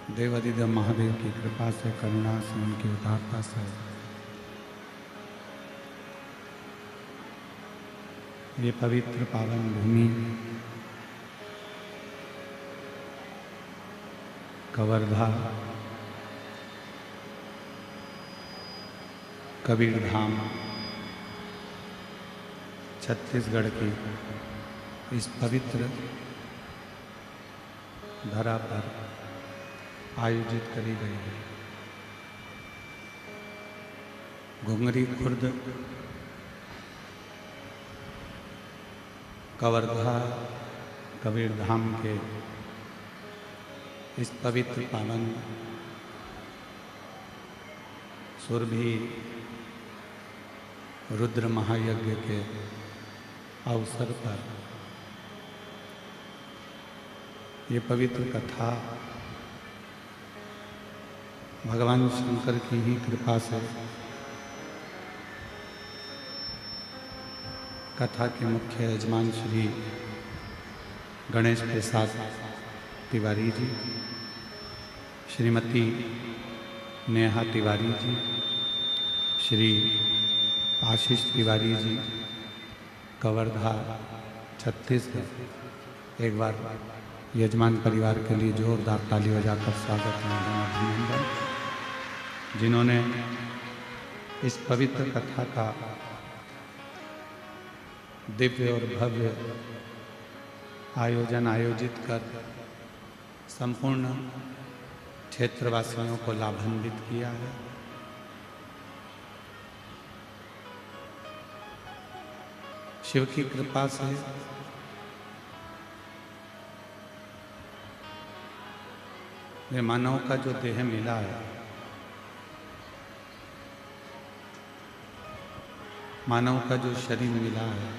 देवादिदेव महादेव की कृपा से, करुणा से, उनकी उदारता से ये पवित्र पावन भूमि कवर्धा कबीर धाम छत्तीसगढ़ की इस पवित्र धरा पर आयोजित करी गई है। घुंगरी खुर्द कवर्धा कबीर धाम के इस पवित्र पावन सुरभि रुद्र महायज्ञ के अवसर पर ये पवित्र कथा भगवान शंकर की ही कृपा से कथा के मुख्य यजमान श्री गणेश प्रसाद तिवारी जी, श्रीमती नेहा तिवारी जी, श्री आशीष तिवारी जी, कवर्धा छत्तीसगढ़। एक बार यजमान परिवार के लिए जोरदार ताली बजाकर स्वागत एवं अभिनंदन, जिन्होंने इस पवित्र कथा का दिव्य और भव्य आयोजन आयोजित कर संपूर्ण क्षेत्रवासियों को लाभान्वित किया है। शिव की कृपा से वे मानव का जो देह मिला है, मानव का जो शरीर मिला है,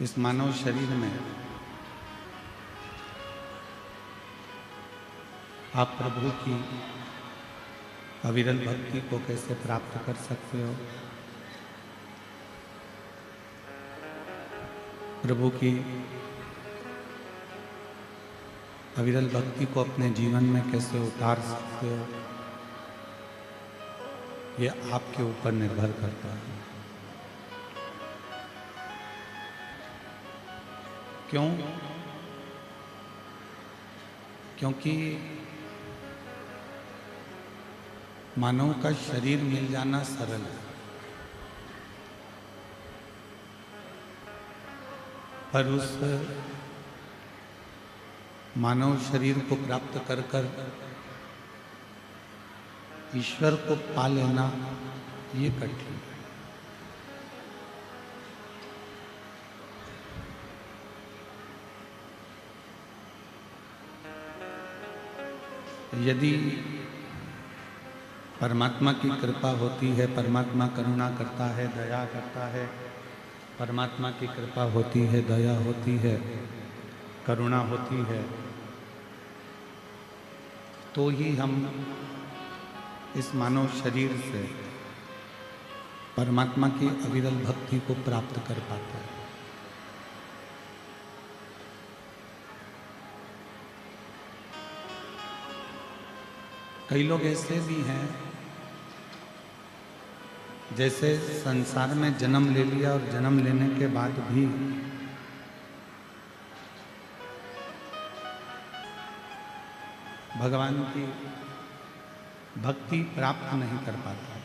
इस मानव शरीर में आप प्रभु की अविरल भक्ति को कैसे प्राप्त कर सकते हो, प्रभु की अविरल भक्ति को अपने जीवन में कैसे उतार सकते हो, ये आपके ऊपर निर्भर करता है। क्यों? क्योंकि मानव का शरीर मिल जाना सरल है, पर उस मानव शरीर को प्राप्त कर कर ईश्वर को पा लेना ये कठिन है। यदि परमात्मा की कृपा होती है, परमात्मा करुणा करता है, दया करता है, परमात्मा की कृपा होती है, दया होती है, करुणा होती है, तो ही हम इस मानव शरीर से परमात्मा की अविरल भक्ति को प्राप्त कर पाते हैं। कई लोग ऐसे भी हैं जैसे संसार में जन्म ले लिया और जन्म लेने के बाद भी भगवान की भक्ति प्राप्त नहीं कर पाता।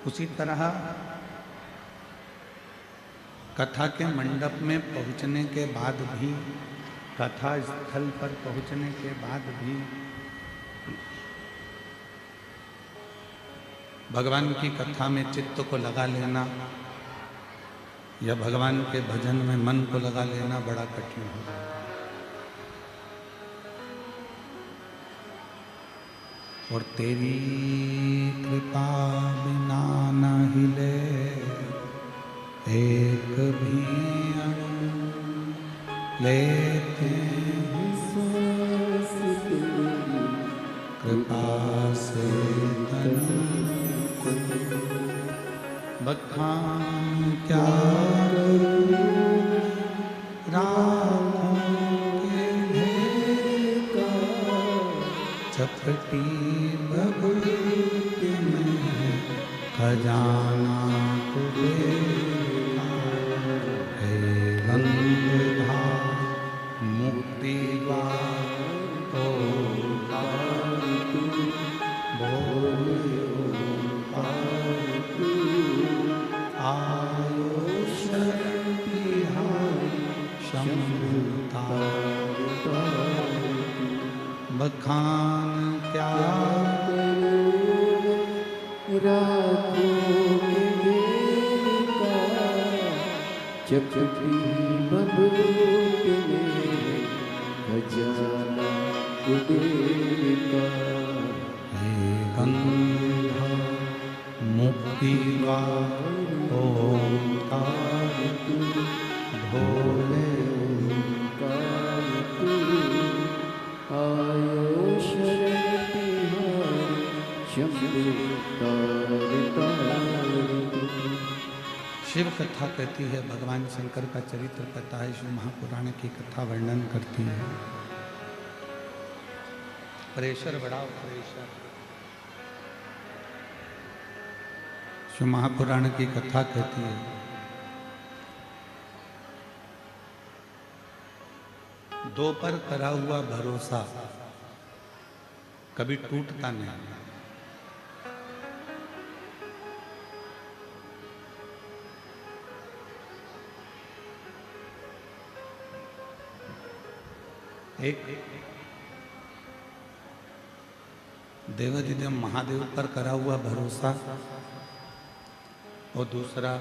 उसी तरह कथा के मंडप में पहुंचने के बाद भी, कथा स्थल पर पहुंचने के बाद भी भगवान की कथा में चित्त को लगा लेना या भगवान के भजन में मन को लगा लेना बड़ा कठिन हो जाता है। और तेरी कृपा बिना न हिले एक भी अणु, लेते हैं सांस तेरी कृपा से तन को बखान क्या राहों के घेर का चपटी बबूती में खजाना कुबेरा है गंगा मुक्ति द्वार ओंकार तू बोले ओंकार तू आयो शरण बिहारी शंभु तार बखान क्या राखों के का चपटी बबूती में खजाना कुबेर का है गंगा मुक्ति द्वार ओंकार तू भोले ओंकार तू आयो शरण बिहारी शंभु तार शिव कथा कहती है, भगवान शंकर का चरित्र कहता है, शिव महापुराण की कथा वर्णन करती है। प्रेशर बढ़ाओ प्रेशर। शिव महापुराण की कथा कहती है, दो पर करा हुआ भरोसा कभी टूटता नहीं। एक देवाधिदेव महादेव पर करा हुआ भरोसा और दूसरा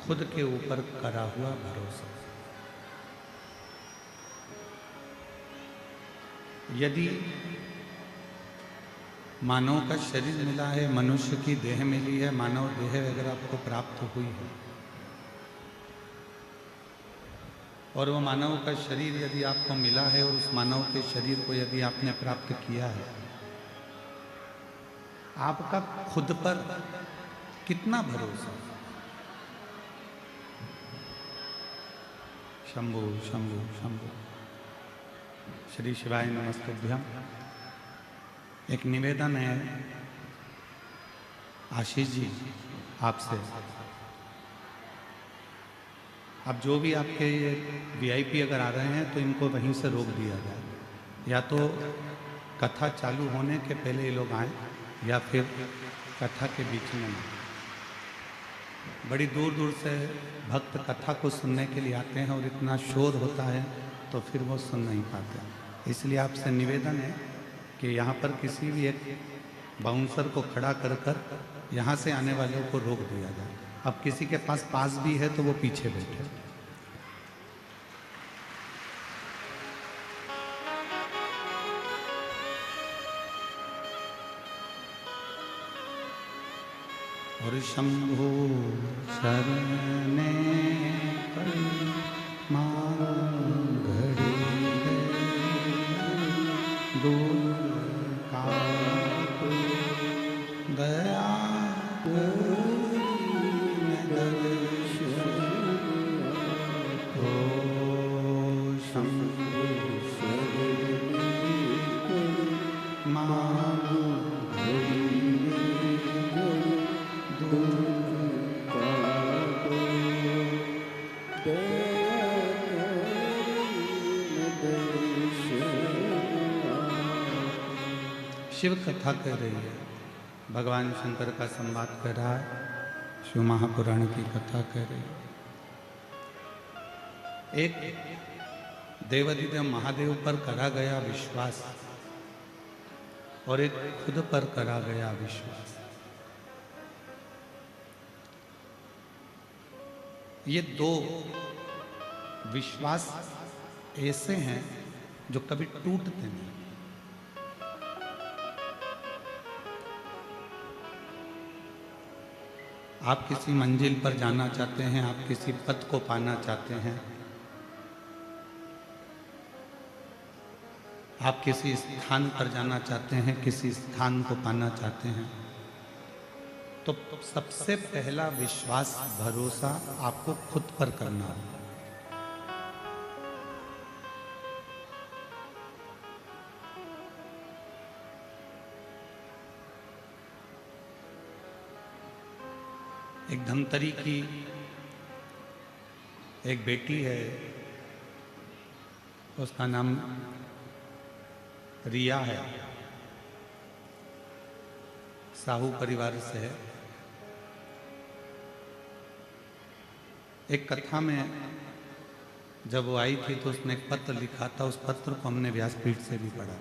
खुद के ऊपर करा हुआ भरोसा। यदि मानव का शरीर मिला है, मनुष्य की देह मिली है, मानव देह अगर आपको प्राप्त हुई है और वो मानव का शरीर यदि आपको मिला है और उस मानव के शरीर को यदि आपने प्राप्त किया है, आपका खुद पर कितना भरोसा। शंभु शंभु शंभु। श्री शिवाय नमस्तुभ्यम। एक निवेदन है आशीष जी आपसे, अब जो भी आपके ये वीआईपी अगर आ रहे हैं तो इनको वहीं से रोक दिया जाए, या तो कथा चालू होने के पहले ये लोग आए या फिर कथा के बीच में आए। बड़ी दूर दूर से भक्त कथा को सुनने के लिए आते हैं और इतना शोर होता है तो फिर वो सुन नहीं पाते। इसलिए आपसे निवेदन है कि यहाँ पर किसी भी एक बाउंसर को खड़ा कर कर यहाँ से आने वालों को रोक दिया जाए। अब किसी के पास पास भी है तो वो पीछे बैठे। और शंभु शरणे पर मांग घड़ी है, दूर का दया शिव कथा कह रही है, भगवान शंकर का संवाद कर रहा है, शिव महापुराण की कथा कह रही है। एक देवाधिदेव महादेव पर करा गया विश्वास और एक खुद पर करा गया विश्वास, ये दो विश्वास ऐसे हैं जो कभी टूटते नहीं। आप किसी मंजिल पर जाना चाहते हैं, आप किसी पद को पाना चाहते हैं, आप किसी स्थान पर जाना चाहते हैं, किसी स्थान को पाना चाहते हैं, तो सबसे पहला विश्वास भरोसा आपको खुद पर करना होगा। एक धमतरी की एक बेटी है, उसका नाम रिया है, साहू परिवार से है। एक कथा में जब वो आई थी तो उसने एक पत्र लिखा था, उस पत्र को हमने व्यासपीठ से भी पढ़ा।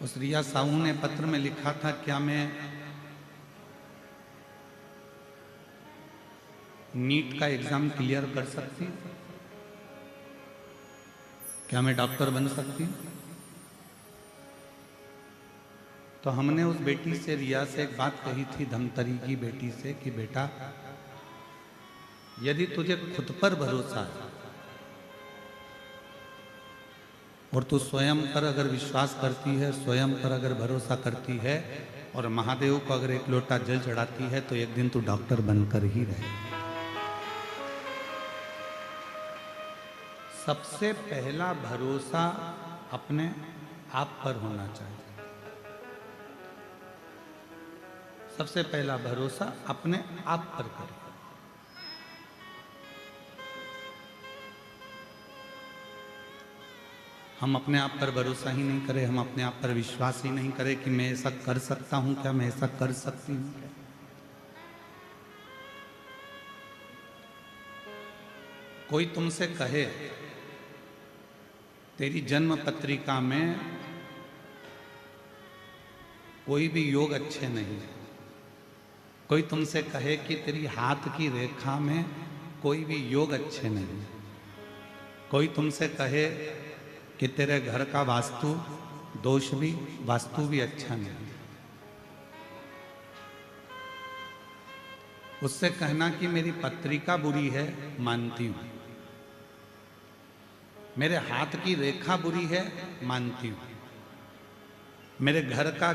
उस रिया साहू ने पत्र में लिखा था, क्या मैं नीट का एग्जाम क्लियर कर सकती हूँ? क्या मैं डॉक्टर बन सकती हूँ? तो हमने उस बेटी से, रिया से एक बात कही थी, धमतरी की बेटी से, कि बेटा यदि तुझे खुद पर भरोसा है और तू स्वयं पर अगर विश्वास करती है, स्वयं पर अगर भरोसा करती है और महादेव को अगर एक लोटा जल चढ़ाती है, तो एक दिन तू डॉक्टर बनकर ही रहे। सबसे पहला भरोसा अपने आप पर होना चाहिए। सबसे पहला भरोसा अपने आप पर करें। हम अपने आप पर भरोसा ही नहीं करें, हम अपने आप पर विश्वास ही नहीं करें कि मैं ऐसा कर सकता हूं क्या, मैं ऐसा कर सकती हूं क्या। कोई तुमसे कहे तेरी जन्म पत्रिका में कोई भी योग अच्छे नहीं है, कोई तुमसे कहे कि तेरी हाथ की रेखा में कोई भी योग अच्छे नहीं है, कोई तुमसे कहे कि तेरे घर का वास्तु भी अच्छा नहीं है, उससे कहना कि मेरी पत्रिका बुरी है, मानती हूं, मेरे हाथ की रेखा बुरी है, मानती हूं, मेरे घर का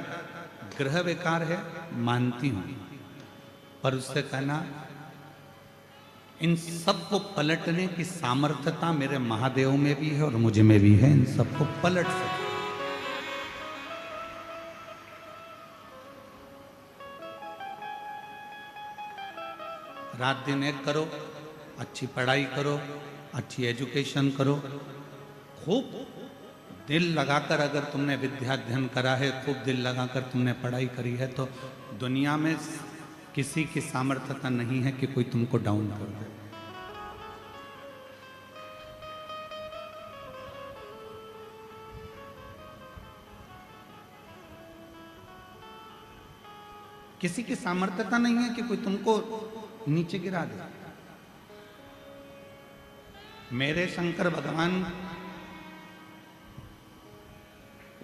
ग्रह विकार है, मानती हूं, पर उससे कहना इन सबको पलटने की सामर्थ्यता मेरे महादेव में भी है और मुझ में भी है, इन सबको पलट सकते। रात दिन एक करो, अच्छी पढ़ाई करो, अच्छी एजुकेशन करो, खूब दिल लगाकर अगर तुमने विद्याध्ययन करा है, खूब दिल लगाकर तुमने पढ़ाई करी है, तो दुनिया में किसी की सामर्थ्यता नहीं है कि कोई तुमको डाउन कर दे। किसी की सामर्थ्यता नहीं है कि कोई तुमको नीचे गिरा दे। मेरे शंकर भगवान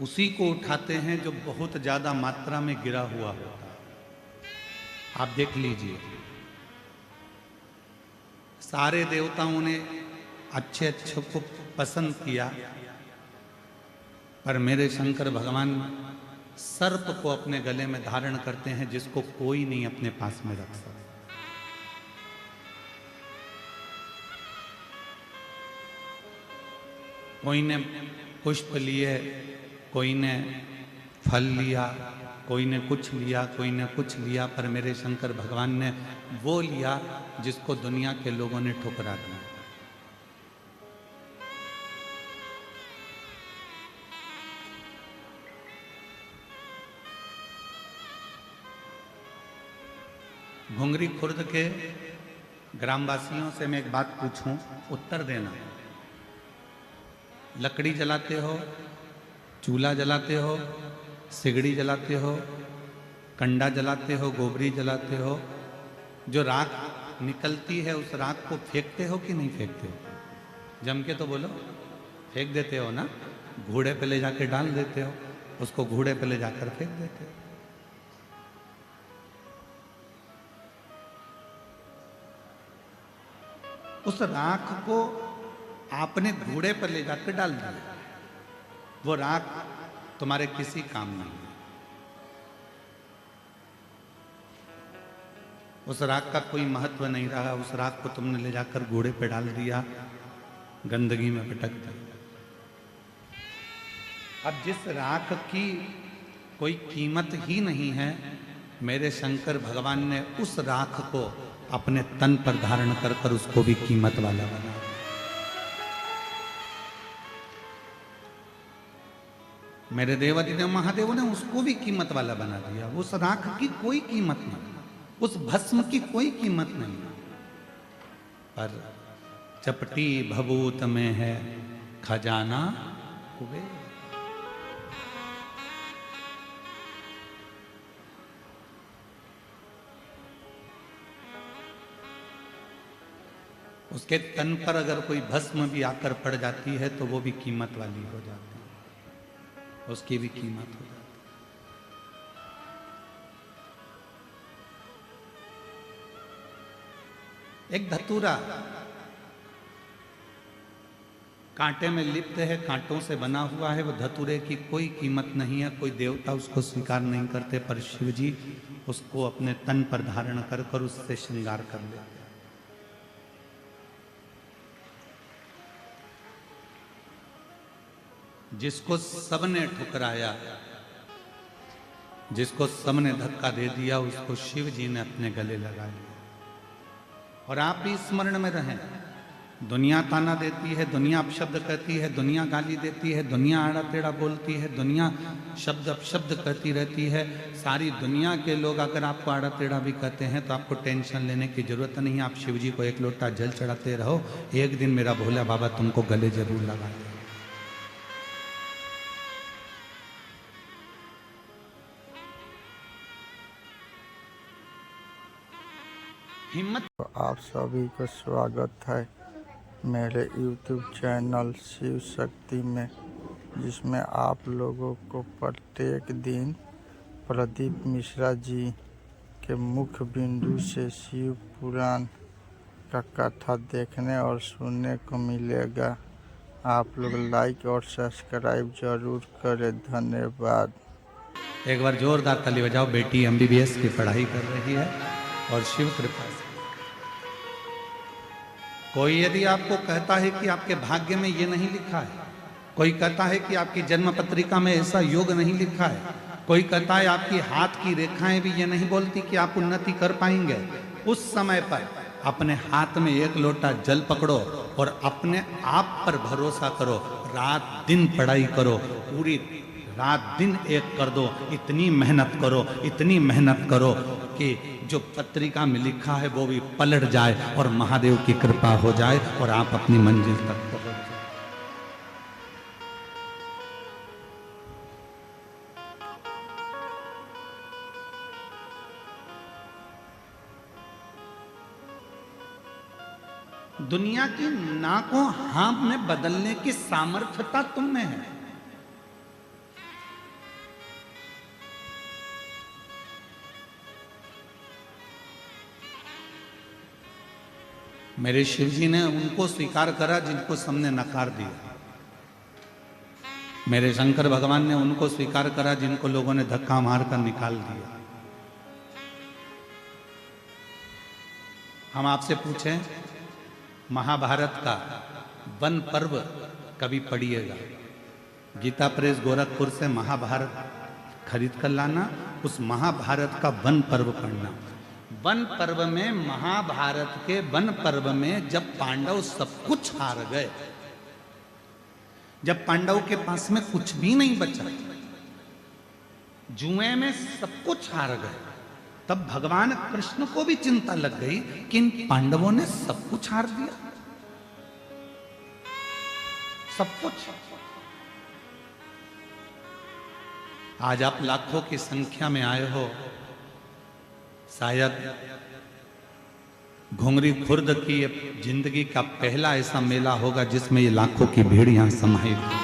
उसी को उठाते हैं जो बहुत ज्यादा मात्रा में गिरा हुआ होता है। आप देख लीजिए, सारे देवताओं ने अच्छे अच्छे को पसंद किया, पर मेरे शंकर भगवान सर्प को अपने गले में धारण करते हैं, जिसको कोई नहीं अपने पास में रख सकता। कोई ने पुष्प लिए, कोई ने फल लिया, कोई ने कुछ लिया, कोई ने कुछ लिया, पर मेरे शंकर भगवान ने वो लिया जिसको दुनिया के लोगों ने ठुकरा दिया। घुंगरी खुर्द के ग्रामवासियों से मैं एक बात पूछूं, उत्तर देना। लकड़ी जलाते हो, चूल्हा जलाते हो, सिगड़ी जलाते हो, कंडा जलाते हो, गोबरी जलाते हो, जो राख निकलती है उस राख को फेंकते हो कि नहीं फेंकते हो? जम के तो बोलो, फेंक देते हो ना? घोड़े पे ले जाके डाल देते हो, उसको घोड़े पे ले जाकर फेंक देते हो। उस राख को आपने घोड़े पर ले जाकर डाल दिया, वो राख तुम्हारे किसी काम नहीं है। उस राख का कोई महत्व नहीं रहा, उस राख को तुमने ले जाकर घोड़े पे डाल दिया, गंदगी में पटक दिया। अब जिस राख की कोई कीमत ही नहीं है, मेरे शंकर भगवान ने उस राख को अपने तन पर धारण कर कर उसको भी कीमत वाला बना। मेरे देवादिदेव महादेव ने उसको भी कीमत वाला बना दिया। उस राख की कोई कीमत नहीं, उस भस्म की कोई कीमत नहीं, पर चपटी भभूत में है खजाना कुबेर। उसके तन पर अगर कोई भस्म भी आकर पड़ जाती है तो वो भी कीमत वाली हो जाती है, उसकी भी कीमत हो जाती है। एक धतूरा कांटे में लिप्त है, कांटों से बना हुआ है, वो धतूरे की कोई कीमत नहीं है, कोई देवता उसको स्वीकार नहीं करते, पर शिव जी उसको अपने तन पर धारण कर कर उससे श्रृंगार कर लेते हैं। जिसको सबने ठुकराया, जिसको सबने धक्का दे दिया, उसको शिव जी ने अपने गले लगा लिया। और आप भी स्मरण में रहें, दुनिया ताना देती है, दुनिया अपशब्द कहती है, दुनिया गाली देती है, दुनिया आड़ा टेढ़ा बोलती है, दुनिया शब्द अपशब्द कहती रहती है। सारी दुनिया के लोग अगर आपको आड़ा टेढ़ा भी कहते हैं तो आपको टेंशन लेने की जरूरत नहीं है। आप शिव जी को एक लोटा जल चढ़ाते रहो, एक दिन मेरा भोला बाबा तुमको गले जरूर लगा दे। हिम्मत। आप सभी का स्वागत है मेरे YouTube चैनल शिव शक्ति में, जिसमें आप लोगों को प्रत्येक दिन प्रदीप मिश्रा जी के मुख्य बिंदु से शिव पुराण का कथा देखने और सुनने को मिलेगा। आप लोग लाइक और सब्सक्राइब जरूर करें। धन्यवाद। एक बार जोरदार ताली बजाओ। बेटी MBBS की पढ़ाई कर रही है और शिव कृपा से। कोई यदि आपको कहता है कि आपके भाग्य में ये नहीं लिखा है, कोई कहता है कि आपकी जन्म पत्रिका में ऐसा योग नहीं लिखा है, कोई कहता है आपकी हाथ की रेखाएं भी ये नहीं बोलती कि आप उन्नति कर पाएंगे, उस समय पर अपने हाथ में एक लोटा जल पकड़ो और अपने आप पर भरोसा करो। रात दिन पढ़ाई करो, पूरी रात दिन एक कर दो, इतनी मेहनत करो, इतनी मेहनत करो कि जो पत्रिका में लिखा है वो भी पलट जाए और महादेव की कृपा हो जाए और आप अपनी मंजिल तक पहुंच जाए। दुनिया की ना को हाँ में बदलने की सामर्थ्यता तुम में है। मेरे शिव जी ने उनको स्वीकार करा जिनको सबने नकार दिया। मेरे शंकर भगवान ने उनको स्वीकार करा जिनको लोगों ने धक्का मारकर निकाल दिया। हम आपसे पूछें, महाभारत का वन पर्व कभी पढ़िएगा। गीता प्रेस गोरखपुर से महाभारत खरीद कर लाना, उस महाभारत का वन पर्व पढ़ना। वन पर्व में, महाभारत के वन पर्व में जब पांडव सब कुछ हार गए, जब पांडव के पास में कुछ भी नहीं बचा, जुए में सब कुछ हार गए, तब भगवान कृष्ण को भी चिंता लग गई कि इन पांडवों ने सब कुछ हार दिया, सब कुछ। आज आप लाखों की संख्या में आए हो, शायद घुंगरी खुर्द की जिंदगी का पहला ऐसा मेला होगा जिसमें ये लाखों की भीड़ यहां समाई थी।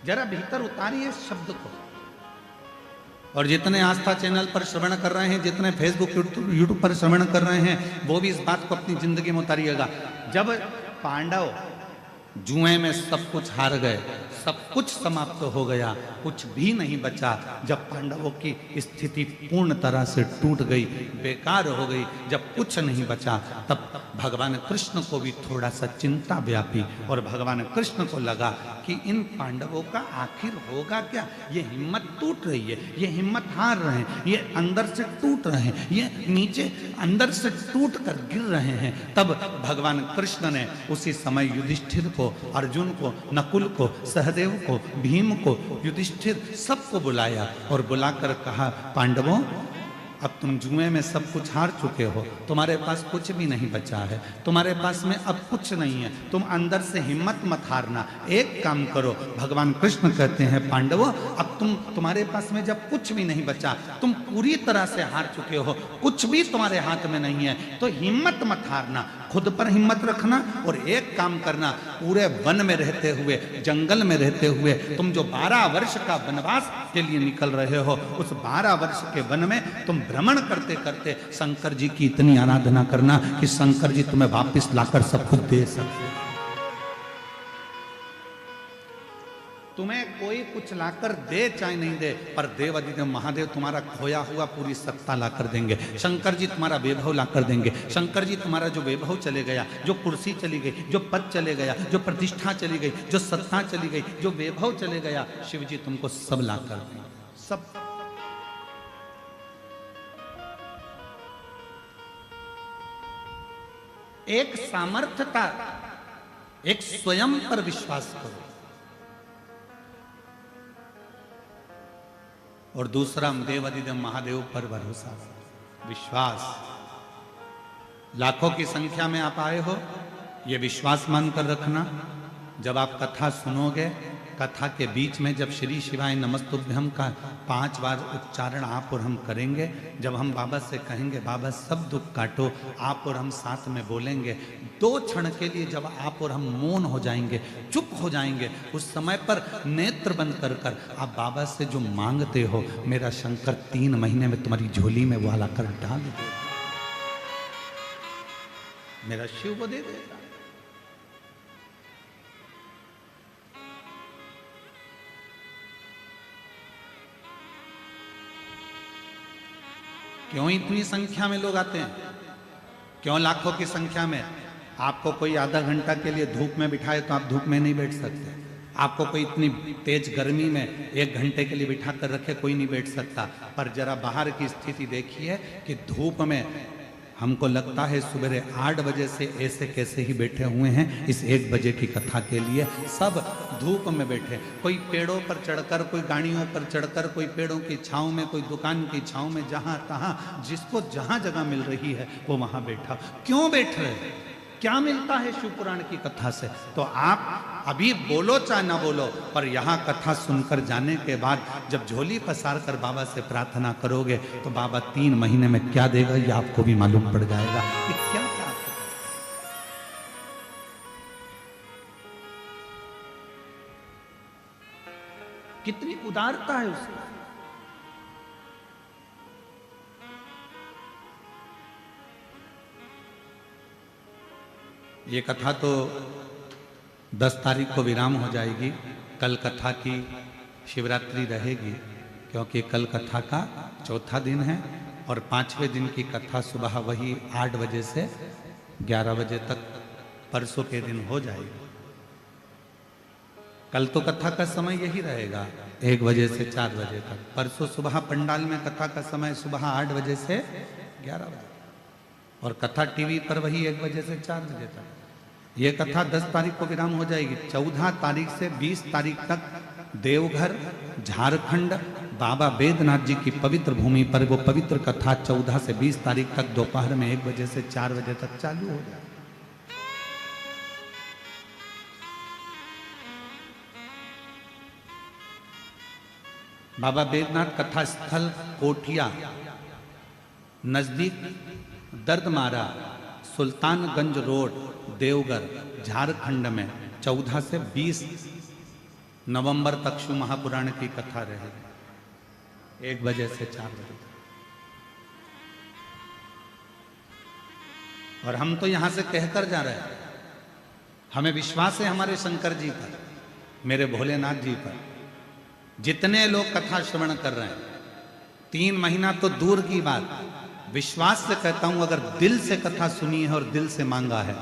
जरा भीतर उतारिए इस शब्द को। और जितने आस्था चैनल पर श्रवण कर रहे हैं, जितने फेसबुक यूट्यूब पर श्रवण कर रहे हैं, वो भी इस बात को अपनी जिंदगी में उतारिएगा। जब पांडव जुए में सब कुछ हार गए, सब कुछ समाप्त हो गया, कुछ भी नहीं बचा। जब पांडवों की स्थिति पूर्ण तरह से टूट गई, बेकार हो गई, जब कुछ नहीं बचा, तब भगवान कृष्ण को भी थोड़ा सा चिंता व्यापी और भगवान कृष्ण को लगा कि इन पांडवों का आखिर होगा क्या। ये हिम्मत टूट रही है, ये हिम्मत हार रहे हैं, ये अंदर से टूट रहे हैं, ये नीचे अंदर से टूट कर गिर रहे हैं। तब भगवान कृष्ण ने उसी समय युधिष्ठिर को, अर्जुन को, नकुल को, सहदेव को, भीम को, युधिष्ठिर सबको बुलाया और बुलाकर कहा, पांडवों अब तुम जुए में सब कुछ हार चुके हो, तुम्हारे पास कुछ भी नहीं बचा है, तुम्हारे पास में अब कुछ नहीं है, तुम अंदर से हिम्मत मत हारना। एक काम करो, भगवान कृष्ण कहते हैं पांडवों अब तुम्हारे पास में जब कुछ भी नहीं बचा, तुम पूरी तरह से हार चुके हो, कुछ भी तुम्हारे हाथ में नहीं है, तो हिम्मत मत हारना, खुद पर हिम्मत रखना और एक काम करना, पूरे वन में रहते हुए, जंगल में रहते हुए, तुम जो 12 वर्ष का वनवास के लिए निकल रहे हो, उस 12 वर्ष के वन में तुम भ्रमण करते करते शंकर जी की इतनी आराधना करना कि शंकर जी तुम्हें वापस लाकर सब कुछ दे सकते। तुम्हें कोई कुछ लाकर दे चाहे नहीं दे, पर देव अधिदेव महादेव तुम्हारा खोया हुआ पूरी सत्ता लाकर देंगे। शंकर जी तुम्हारा वैभव लाकर देंगे। शंकर जी तुम्हारा जो वैभव चले गया, जो कुर्सी चली गई, जो पद चले गया, जो प्रतिष्ठा चली गई, जो सत्ता चली गई, जो वैभव चले गया, शिव जी तुमको सब लाकर देंगे, सब। एक सामर्थ्यता, एक स्वयं पर विश्वास करो, और दूसरा देव अधिदेव महादेव पर भरोसा, विश्वास। लाखों की संख्या में आप आए हो, ये विश्वास मानकर रखना। जब आप कथा सुनोगे, कथा के बीच में जब श्री शिवाय नमस्तुभ्यम का 5 बार उच्चारण आप और हम करेंगे, जब हम बाबा से कहेंगे बाबा सब दुख काटो, आप और हम साथ में बोलेंगे, 2 क्षण के लिए जब आप और हम मौन हो जाएंगे, चुप हो जाएंगे, उस समय पर नेत्र बंद कर कर आप बाबा से जो मांगते हो, मेरा शंकर 3 महीने में तुम्हारी झोली में वो लाकर डाल दे, मेरा शिव को दे देगा। क्यों इतनी संख्या में लोग आते हैं? क्यों लाखों की संख्या में? आपको कोई आधा घंटा के लिए धूप में बिठाए तो आप धूप में नहीं बैठ सकते। आपको कोई इतनी तेज गर्मी में 1 घंटे के लिए बिठा कर रखे, कोई नहीं बैठ सकता। पर जरा बाहर की स्थिति देखिए कि धूप में हमको लगता है सुबह 8 बजे से ऐसे कैसे ही बैठे हुए हैं इस 1 बजे की कथा के लिए, सब धूप में बैठे, कोई पेड़ों पर चढ़कर, कोई गाड़ियों पर चढ़कर, कोई पेड़ों की छांव में, कोई दुकान की छांव में, जहां तहां जिसको जहां जगह मिल रही है वो वहां बैठा। क्यों बैठ रहे? क्या मिलता है शिव पुराण की कथा से? तो आप अभी बोलो चाहे ना बोलो, पर यहाँ कथा सुनकर जाने के बाद जब झोली पसार कर बाबा से प्रार्थना करोगे तो बाबा 3 महीने में क्या देगा ये आपको भी मालूम पड़ जाएगा कि क्या क्या। कितनी उदारता है उसकी। ये कथा तो 10 तारीख को विराम हो जाएगी। कल कथा की शिवरात्रि रहेगी, क्योंकि कल कथा का 4था दिन है और 5वें दिन की कथा सुबह वही 8 बजे से 11 बजे तक परसों के दिन हो जाएगी। कल तो कथा का समय यही रहेगा 1 बजे से 4 बजे तक। परसों सुबह पंडाल में कथा का समय सुबह 8 बजे से 11 बजे, और कथा टीवी पर वही 1 बजे से 4 बजे तक। ये कथा 10 तारीख को विराम हो जाएगी। 14 तारीख से 20 तारीख तक देवघर झारखंड बाबा बैद्यनाथ जी की पवित्र भूमि पर वो पवित्र कथा 14 से 20 तारीख तक दोपहर में 1 बजे से 4 बजे तक चालू हो जाए। बाबा बैद्यनाथ कथा स्थल कोठिया नजदीक दर्दमारा सुल्तानगंज रोड देवघर झारखंड में 14 से 20 नवंबर तक शिव महापुराण की कथा रहेगी 1 बजे से 4 बजे तक। और हम तो यहां से कहकर जा रहे हैं हमें विश्वास है हमारे शंकर जी पर, मेरे भोलेनाथ जी पर। जितने लोग कथा श्रवण कर रहे हैं, 3 महीना तो दूर की बात, विश्वास से कहता हूं, अगर दिल से कथा सुनी है और दिल से मांगा है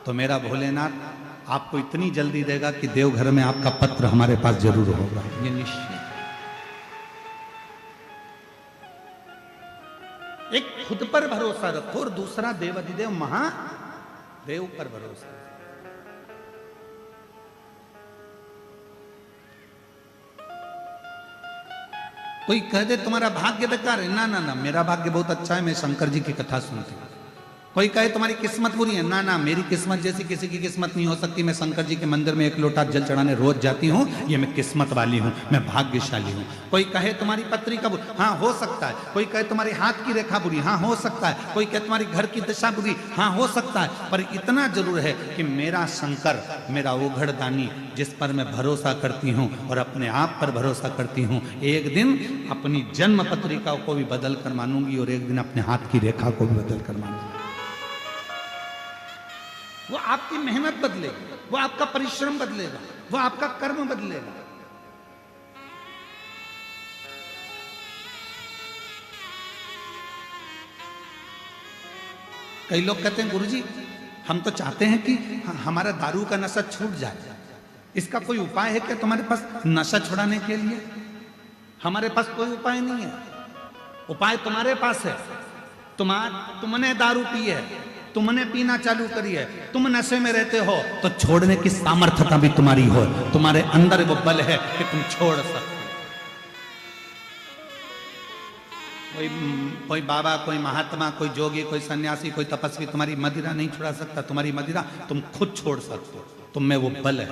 तो मेरा भोलेनाथ आपको इतनी जल्दी देगा कि देवघर में आपका पत्र हमारे पास जरूर होगा, ये निश्चित। एक खुद पर भरोसा रखो और दूसरा देवाधिदेव महादेव पर भरोसा। कोई कह दे तुम्हारा भाग्य बेकार है, ना ना ना, मेरा भाग्य बहुत अच्छा है, मैं शंकर जी की कथा सुनती हूँ। कोई कहे तुम्हारी किस्मत बुरी है, ना ना, मेरी किस्मत जैसी किसी की किस्मत नहीं हो सकती, मैं शंकर जी के मंदिर में 1 लोटा जल चढ़ाने रोज जाती हूँ, ये मैं किस्मत वाली हूँ, मैं भाग्यशाली हूँ। कोई कहे तुम्हारी पत्री का बुरी, हाँ हो सकता है। कोई कहे तुम्हारी हाथ की रेखा बुरी, हाँ हो सकता है। कोई कहे तुम्हारी घर की दशा बुरी, हाँ हो सकता है। पर इतना जरूर है कि मेरा शंकर, मेरा ओघड़दानी, जिस पर मैं भरोसा करती हूँ और अपने आप पर भरोसा करती हूँ, एक दिन अपनी जन्म पत्रिका को भी बदल कर मानूंगी और एक दिन अपने हाथ की रेखा को भी बदल कर मानूंगी। वो आपकी मेहनत बदलेगी, वो आपका परिश्रम बदलेगा, वो आपका कर्म बदलेगा। कई लोग कहते हैं गुरुजी हम तो चाहते हैं कि हमारा दारू का नशा छूट जाए, इसका कोई उपाय है क्या तुम्हारे पास नशा छुड़ाने के लिए? हमारे पास कोई उपाय नहीं है। उपाय तुम्हारे पास है। तुमने दारू पी है, तुमने पीना चालू करी है, तुम नशे में रहते हो, तो छोड़ने की सामर्थ्यता भी तुम्हारी हो, तुम्हारे अंदर वो बल है कि तुम छोड़ सकते। कोई बाबा, कोई महात्मा, कोई जोगी, कोई सन्यासी, कोई तपस्वी तुम्हारी मदिरा नहीं छुड़ा सकता। तुम्हारी मदिरा तुम खुद छोड़ सकते हो, तुम में वो बल है।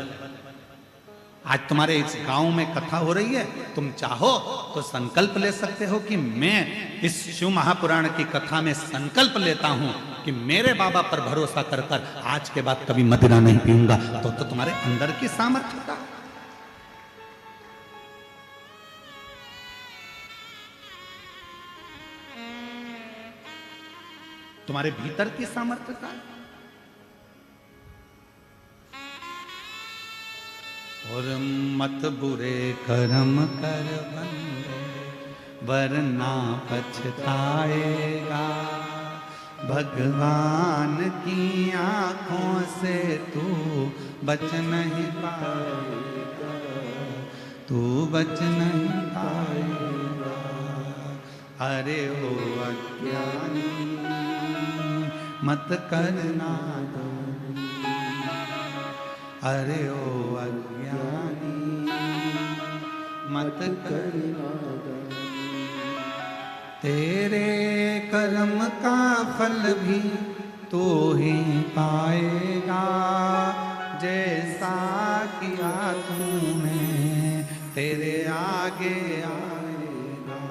आज तुम्हारे इस गांव में कथा हो रही है, तुम चाहो तो संकल्प ले सकते हो कि मैं इस शिव महापुराण की कथा में संकल्प लेता हूं कि मेरे बाबा पर भरोसा कर कर आज के बाद कभी मदिरा नहीं पीऊंगा। तो तुम्हारे अंदर की सामर्थ्यता, तुम्हारे भीतर की सामर्थ्यता। और मत बुरे कर्म कर बंदे, वरना पछताएगा। भगवान की आंखों से तू बच नहीं पाएगा, तू बच नहीं पाएगा। अरे ओ अज्ञानी मत करना, अरे ओ अज्ञानी मत करना। तेरे कर्म का फल भी तू ही पाएगा, जैसा किया तूने तेरे आगे आएगा।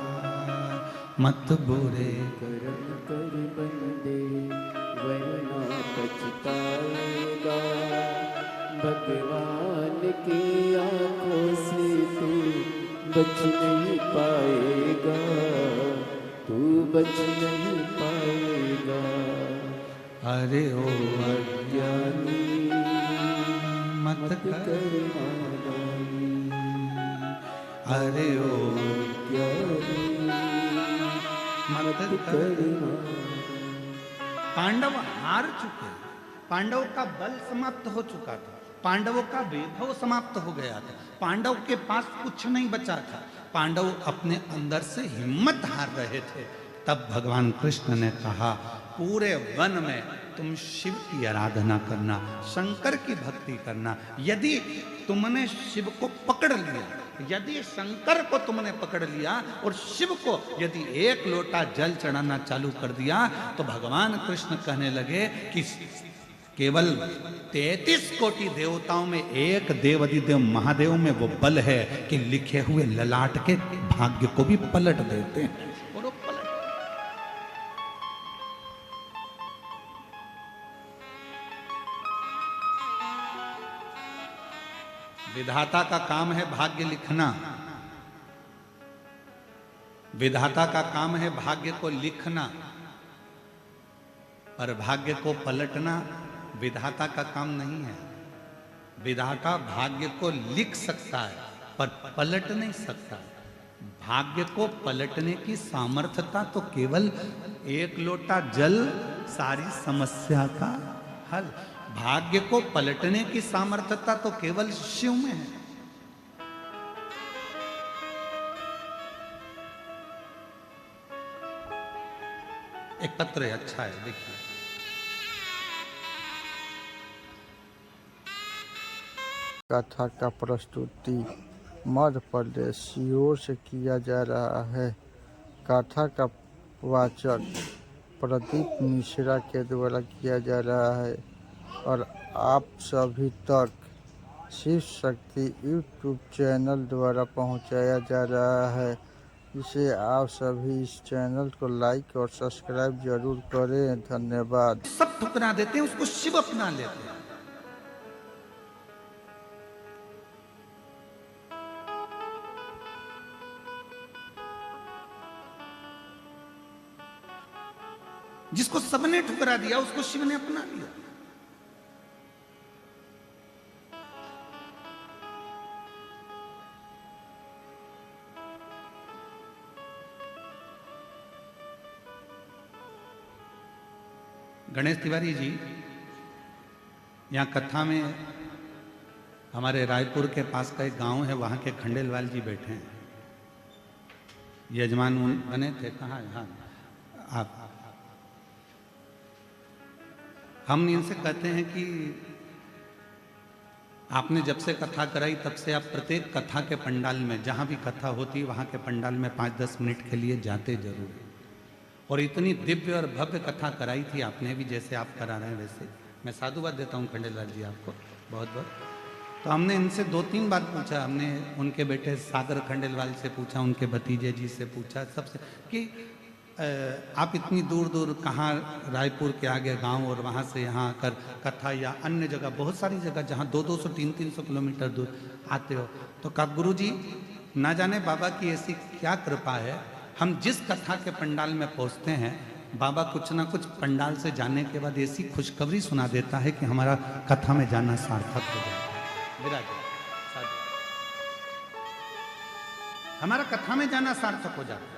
मत बुरे कर्म कर बंदे, वरना पछताएगा। भगवान की आंखों से तू बच नहीं पाएगा, तू बच नहीं पाएगा। अरे ओ अज्ञानी मत करना, अरे ओ अज्ञानी मत करना। पांडव हार चुके, पांडव का बल समाप्त हो चुका था, पांडवों का वैभव समाप्त हो गया था, पांडव के पास कुछ नहीं बचा था, पांडव अपने अंदर से हिम्मत हार रहे थे। तब भगवान कृष्ण ने कहा पूरे वन में तुम शिव की आराधना करना, शंकर की भक्ति करना। यदि तुमने शिव को पकड़ लिया, यदि शंकर को तुमने पकड़ लिया और शिव को यदि 1 लोटा जल चढ़ाना चालू कर दिया, तो भगवान कृष्ण कहने लगे कि केवल 33 कोटि देवताओं में एक देवाधिदेव महादेव में वो बल है कि लिखे हुए ललाट के भाग्य को भी पलट देते हैं। और वो पलट, विधाता का काम है भाग्य लिखना, विधाता का काम है भाग्य को लिखना, पर भाग्य को पलटना विधाता का काम नहीं है। विधाता भाग्य को लिख सकता है पर पलट नहीं सकता। भाग्य को पलटने की सामर्थ्यता तो केवल एक लोटा जल सारी समस्या का हल। भाग्य को पलटने की सामर्थ्यता तो केवल शिव में है। एक पत्र है, अच्छा है, देखिए। कथा का प्रस्तुति मध्य प्रदेश सीहोर से किया जा रहा है। कथा का वाचक प्रदीप मिश्रा के द्वारा किया जा रहा है और आप सभी तक शिव शक्ति यूट्यूब चैनल द्वारा पहुंचाया जा रहा है। इसे आप सभी इस चैनल को लाइक और सब्सक्राइब जरूर करें। धन्यवाद। सब ठुकरा देते हैं, उसको शिव अपना लेते हैं। जिसको सबने ठुकरा दिया उसको शिव ने अपना लिया। गणेश तिवारी जी यहाँ कथा में हमारे रायपुर के पास का एक गांव है, वहां के खंडेलवाल जी बैठे हैं। यजमान बने थे। कहाँ है? हाँ, आप। हम इनसे कहते हैं कि आपने जब से कथा कराई तब से आप प्रत्येक कथा के पंडाल में, जहाँ भी कथा होती है वहाँ के पंडाल में 5-10 मिनट के लिए जाते जरूर हैं। और इतनी दिव्य और भव्य कथा कराई थी आपने भी, जैसे आप करा रहे हैं वैसे। मैं साधुवाद देता हूँ खंडेलवाल जी आपको बहुत बहुत। तो हमने इनसे 2-3 बार पूछा। हमने उनके बेटे सागर खंडेलवाल से पूछा, उनके भतीजे जी से पूछा, सबसे कि आप इतनी दूर दूर कहाँ, रायपुर के आगे गांव और वहाँ से यहाँ आकर कथा या अन्य जगह, बहुत सारी जगह जहाँ 200-200 300-300 किलोमीटर दूर आते हो। तो कहा गुरुजी ना जाने बाबा की ऐसी क्या कृपा है, हम जिस कथा के पंडाल में पहुँचते हैं बाबा कुछ ना कुछ पंडाल से जाने के बाद ऐसी खुशखबरी सुना देता है कि हमारा कथा में जाना सार्थक हो जाए। हमारा कथा में जाना सार्थक हो जाता है।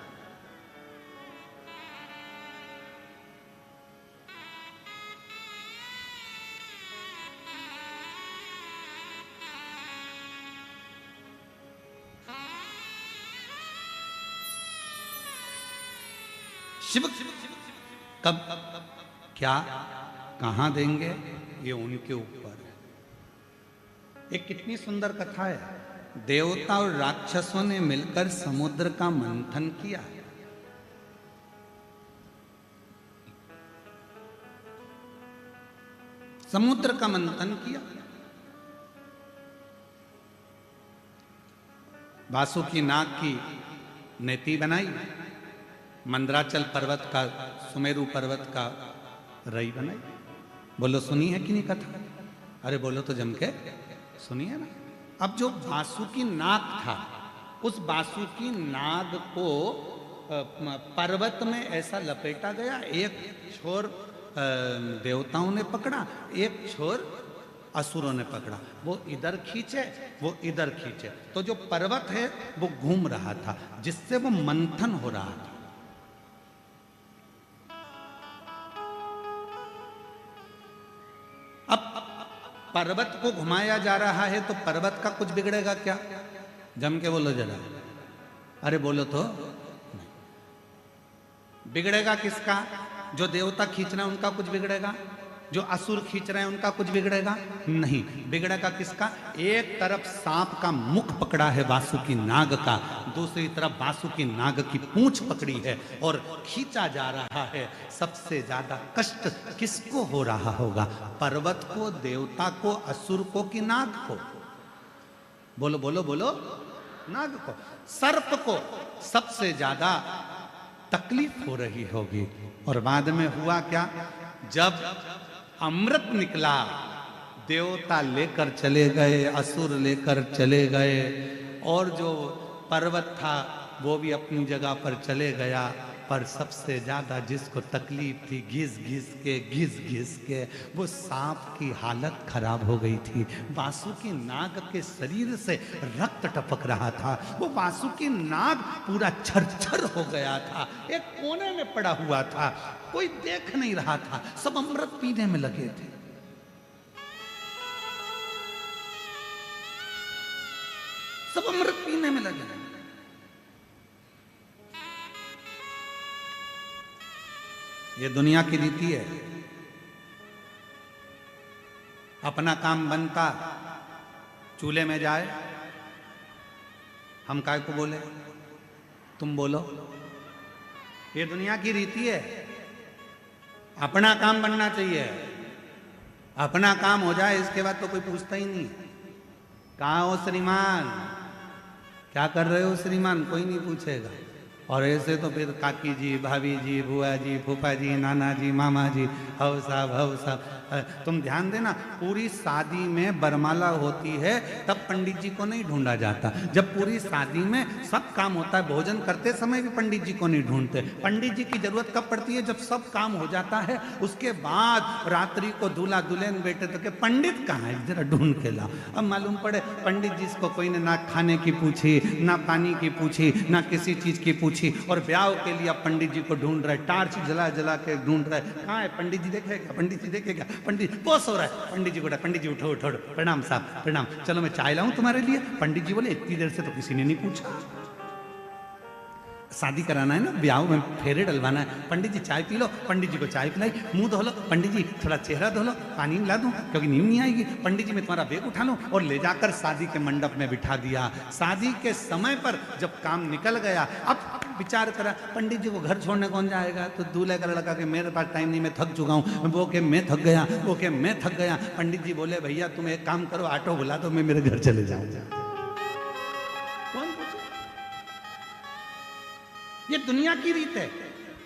शिव कब क्या कहां देंगे ये उनके ऊपर है। एक कितनी सुंदर कथा है। देवता और राक्षसों ने मिलकर समुद्र का मंथन किया। समुद्र का मंथन किया। वासुकी नाग की नेति बनाई। मंदराचल पर्वत का, सुमेरु पर्वत का रई बनाई। बोलो सुनी है कि नहीं कथा? अरे बोलो तो जम के सुनिए ना। अब जो वासुकी नाग था, उस वासुकी नाग को पर्वत में ऐसा लपेटा गया। एक छोर देवताओं ने पकड़ा, एक छोर असुरों ने पकड़ा। वो इधर खींचे, वो इधर खींचे, तो जो पर्वत है वो घूम रहा था, जिससे वो मंथन हो रहा था। अब पर्वत को घुमाया जा रहा है तो पर्वत का कुछ बिगड़ेगा क्या? जम के बोलो जरा। अरे बोलो तो। नहीं। बिगड़ेगा किसका? जो देवता खींच रहे हैं उनका कुछ बिगड़ेगा? जो असुर खींच रहे हैं उनका कुछ बिगड़ेगा? नहीं। बिगड़ेगा किसका? एक तरफ सांप का मुख पकड़ा है वासुकी नाग का, दूसरी तरफ वासुकी नाग की पूंछ पकड़ी है और खींचा जा रहा है। सबसे ज्यादा कष्ट किसको हो रहा होगा? पर्वत को, देवता को, असुर को कि नाग को? बोलो बोलो बोलो। नाग को। सर्प को सबसे ज्यादा तकलीफ हो रही होगी। और बाद में हुआ क्या? जब अमृत निकला, देवता लेकर चले गए, असुर लेकर चले गए, और जो पर्वत था वो भी अपनी जगह पर चले गया। पर सबसे ज्यादा जिसको तकलीफ थी, घिस घिस के वो सांप की हालत खराब हो गई थी। वासुकी नाग के शरीर से रक्त टपक रहा था। वो वासुकी नाग पूरा छरछर हो गया था, एक कोने में पड़ा हुआ था, कोई देख नहीं रहा था, सब अमृत पीने में लगे थे। सब अमृत पीने में लगे। ये दुनिया की रीति है। अपना काम बनता, चूल्हे में जाए, हम काय को बोले, तुम बोलो। ये दुनिया की रीति है। अपना काम बनना चाहिए, अपना काम हो जाए, इसके बाद तो कोई पूछता ही नहीं। कहाँ हो श्रीमान, क्या कर रहे हो श्रीमान, कोई नहीं पूछेगा। और ऐसे तो फिर काकी जी, भाभी जी, बुआ जी, फूफा जी, नाना जी, मामा जी, हव साहब। तुम ध्यान देना, पूरी शादी में बरमाला होती है तब पंडित जी को नहीं ढूंढा जाता। जब पूरी शादी में सब काम होता है, भोजन करते समय भी पंडित जी को नहीं ढूंढते। पंडित जी की जरूरत कब पड़ती है, जब सब काम हो जाता है, उसके बाद रात्रि को दूल्हा दुल्हन बैठे तो के पंडित कहाँ है, जरा ढूंढ के लाओ। अब मालूम पड़े पंडित जी को कोई ने ना खाने की पूछी, ना पानी की पूछी, ना किसी चीज की पूछी, और ब्याह के लिए अब पंडित जी को ढूंढ रहे, टार्च जला जला के ढूंढ रहे। कहाँ है पंडित जी, देखेगा पंडित जी, देखेगा पंडित, बोस हो रहा है। पंडित जी को, पंडित जी उठो उठो, प्रणाम साहब प्रणाम, चलो मैं चाय लाऊं तुम्हारे लिए। पंडित जी बोले इतनी देर से तो किसी ने नहीं पूछा। शादी कराना है ना, ब्याह में फेरे डलवाना है। पंडित जी चाय पी लो, पंडित जी को चाय पिलाई, मुंह धो लो, पंडित जी थोड़ा चेहरा धो लो, पानी मिला दूं क्योंकि नींद नहीं आएगी। पंडित जी मैं तुम्हारा बैग उठा लूं, और ले जाकर शादी के मंडप में बिठा दिया। शादी के समय पर जब काम निकल गया, अब विचार करा पंडित जी को घर छोड़ने कौन जाएगा, तो दूल्हे का लड़का के मेरे पास टाइम नहीं, मैं थक चुका हूँ, वो के मैं थक गया, वो के मैं थक गया। पंडित जी बोले भैया तुम एक काम करो, ऑटो बुला दो, मैं मेरे घर चले जाऊंगा। ये दुनिया की रीत है।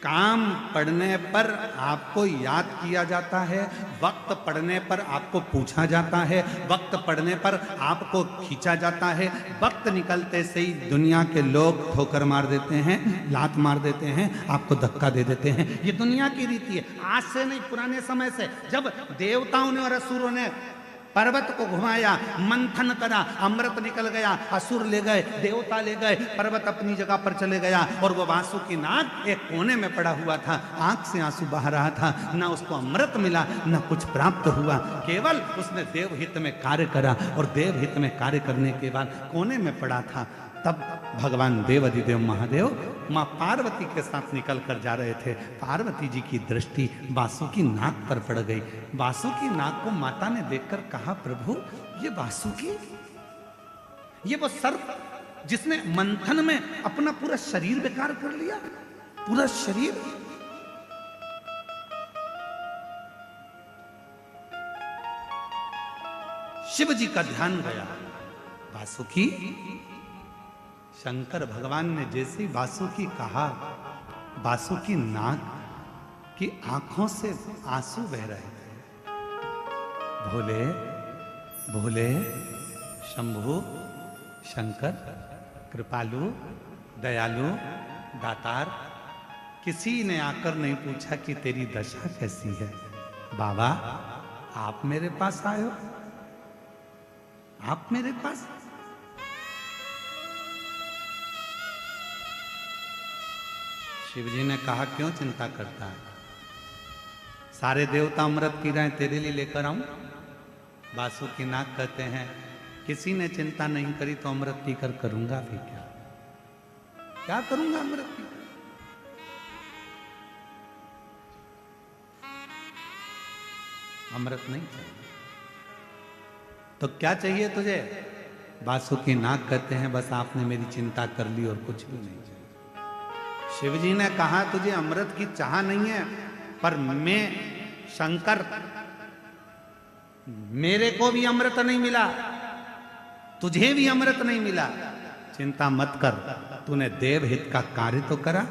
काम पड़ने पर आपको याद किया जाता है, वक्त पड़ने पर आपको पूछा जाता है, वक्त पड़ने पर आपको खींचा जाता है। वक्त निकलते से ही दुनिया के लोग ठोकर मार देते हैं, लात मार देते हैं, आपको धक्का दे देते हैं। ये दुनिया की रीति है। आज से नहीं, पुराने समय से, जब देवताओं ने और असुरों ने पर्वत को घुमाया, मंथन करा, अमृत निकल गया, असुर ले गए, देवता ले गए, पर्वत अपनी जगह पर चले गया, और वो वासुकी नाग एक कोने में पड़ा हुआ था, आंख से आंसू बह रहा था। ना उसको अमृत मिला, ना कुछ प्राप्त हुआ, केवल उसने देवहित में कार्य करा, और देवहित में कार्य करने के बाद कोने में पड़ा था। तब भगवान देवाधिदेव महादेव माँ पार्वती के साथ निकल कर जा रहे थे। पार्वती जी की दृष्टि वासुकी नाग पर पड़ गई। वासुकी नाग को माता ने देखकर कहा, प्रभु ये वासुकी, ये वो सर्प जिसने मंथन में अपना पूरा शरीर बेकार कर लिया, पूरा शरीर। शिव जी का ध्यान गया, वासुकी। शंकर भगवान ने जैसे वासुकी कहा, वासुकी नाग की आंखों से आंसू बह रहे थे। भोले भोले शंभु शंकर कृपालु दयालु दातार, किसी ने आकर नहीं पूछा कि तेरी दशा कैसी है। बाबा आप मेरे पास आए हो, आप मेरे पास। शिवजी ने कहा क्यों चिंता करता है, सारे देवता अमृत पी रहे हैं, तेरे लिए लेकर आऊं। वासुकी नाग कहते हैं किसी ने चिंता नहीं करी तो अमृत पीकर करूंगा भी क्या, क्या करूंगा अमृत पीकर। अमृत नहीं चाहिए तो क्या चाहिए तुझे। वासुकी नाग कहते हैं बस आपने मेरी चिंता कर ली और कुछ भी नहीं चाहिए। शिवजी ने कहा तुझे अमृत की चाह नहीं है, पर मैं शंकर, मेरे को भी अमृत नहीं मिला, तुझे भी अमृत नहीं मिला, चिंता मत कर, तूने देवहित का कार्य तो करा,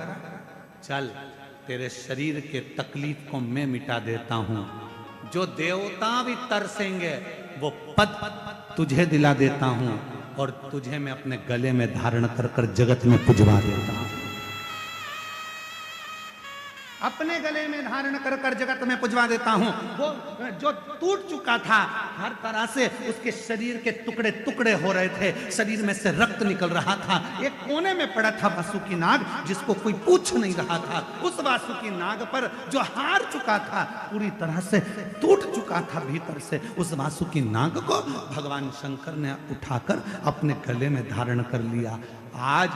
चल तेरे शरीर के तकलीफ को मैं मिटा देता हूं, जो देवता भी तरसेंगे वो पद तुझे दिला देता हूं, और तुझे मैं अपने गले में धारण कर कर जगत में पुजवा देता हूं। अपने गले में धारण कर कर जगत में पुजवा देता हूं। वो जो टूट चुका था हर तरह से, उसके शरीर के टुकड़े टुकड़े हो रहे थे, शरीर में से रक्त निकल रहा था। एक कोने में पड़ा था वासुकी नाग, जिसको कोई पूछ नहीं रहा था। उस वासुकी नाग पर जो हार चुका था, पूरी तरह से टूट चुका था भीतर से, उस वासुकी नाग को भगवान शंकर ने उठाकर अपने गले में धारण कर लिया। आज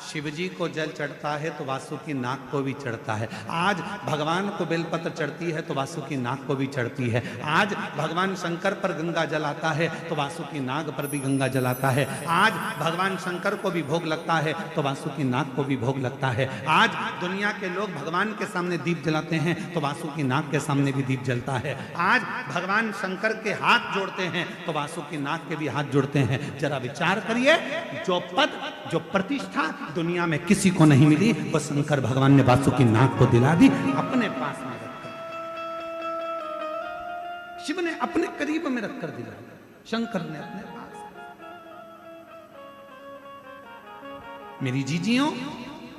शिवजी को जल चढ़ता है तो वासुकी नाग को भी चढ़ता है। आज भगवान को बेलपत्र चढ़ती है तो वासुकी नाग को भी चढ़ती है। आज भगवान शंकर पर गंगा जल आता है तो वासुकी नाग पर भी गंगा जल आता है। आज भगवान शंकर को भी भोग लगता है तो वासुकी नाग को भी भोग लगता है। आज दुनिया के लोग भगवान के सामने दीप जलाते हैं तो वासुकी नाग के सामने भी दीप जलता है। आज भगवान शंकर के हाथ जोड़ते हैं तो वासुकी नाग के भी हाथ जोड़ते हैं। जरा विचार करिए, जो पद, जो प्रतिष्ठा दुनिया में किसी को नहीं मिली, वो शंकर भगवान ने वासुकी नाग को दिला दी, अपने पास में रखकर। शिव ने अपने करीब में रखकर दिला, शंकर ने अपने पास। मेरी जीजियों,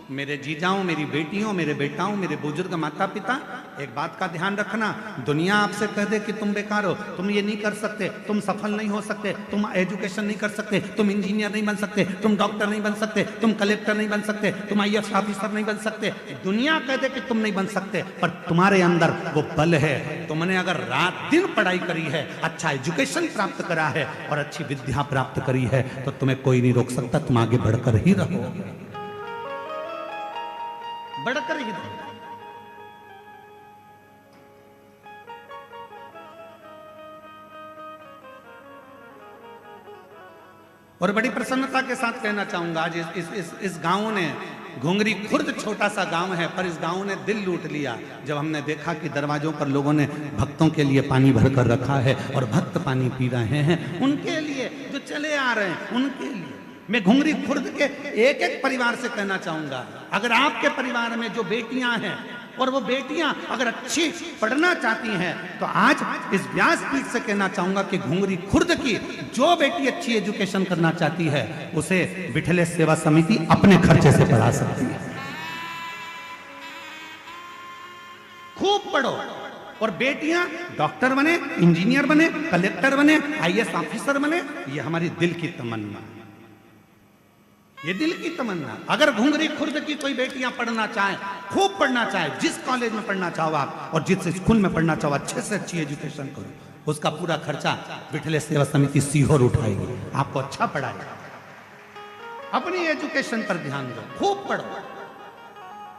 मेरे जीजाओं, मेरी बेटियों, मेरे बेटाओं, मेरे बुजुर्ग माता पिता, एक बात का ध्यान रखना। दुनिया आपसे कह दे कि तुम बेकार हो, तुम ये नहीं कर सकते, तुम सफल नहीं हो सकते, तुम एजुकेशन नहीं कर सकते, तुम इंजीनियर नहीं बन सकते, तुम डॉक्टर नहीं बन सकते, तुम कलेक्टर नहीं बन सकते, तुम IAS ऑफिसर नहीं बन सकते। दुनिया कह दे कि तुम नहीं बन सकते, पर तुम्हारे अंदर वो बल है। तुमने अगर रात दिन पढ़ाई करी है, अच्छा एजुकेशन प्राप्त करा है और अच्छी विद्या प्राप्त करी है, तो तुम्हें कोई नहीं रोक सकता, तुम आगे बढ़कर ही रहो, बढ़कर ही रहो। और बड़ी प्रसन्नता के साथ कहना चाहूंगा, आज इस गांव ने, घुंगरी खुर्द छोटा सा गांव है, पर इस गांव ने दिल लूट लिया जब हमने देखा कि दरवाजों पर लोगों ने भक्तों के लिए पानी भरकर रखा है और भक्त पानी पी रहे हैं। उनके लिए जो चले आ रहे हैं, उनके लिए मैं घुंगरी खुर्द के एक एक परिवार से कहना चाहूंगा, अगर आपके परिवार में जो बेटियां हैं और वो बेटियां अगर अच्छी पढ़ना चाहती हैं, तो आज इस व्यासपीठ से कहना चाहूंगा कि घुंगरी खुर्द की जो बेटी अच्छी एजुकेशन करना चाहती है, उसे विठले सेवा समिति अपने खर्चे से पढ़ा सकती है। खूब पढ़ो और बेटियां डॉक्टर बने, इंजीनियर बने, कलेक्टर बने, IAS ऑफिसर बने, ये हमारी दिल की तमन्ना, ये दिल की तमन्ना। अगर घुंगरी खुर्द की कोई बेटियां पढ़ना चाहें, खूब पढ़ना चाहें, जिस कॉलेज में पढ़ना चाहो आप और जिस स्कूल में पढ़ना चाहो, अच्छे से अच्छी एजुकेशन करो, उसका पूरा खर्चा विठले सेवा समिति सीहोर उठाएगी, आपको अच्छा पढ़ाएगा। अपनी एजुकेशन पर ध्यान दो, खूब पढ़ो।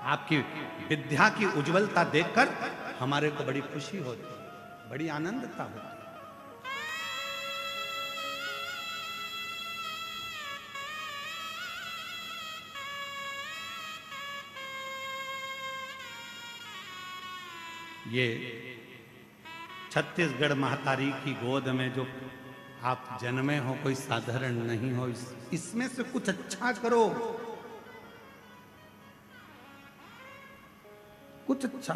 आपकी विद्या की उज्जवलता देखकर हमारे को बड़ी खुशी होती, बड़ी आनंदता होती। ये छत्तीसगढ़ महतारी की गोद में जो आप जन्मे हो, कोई साधारण नहीं हो। इसमें से कुछ अच्छा करो, कुछ अच्छा।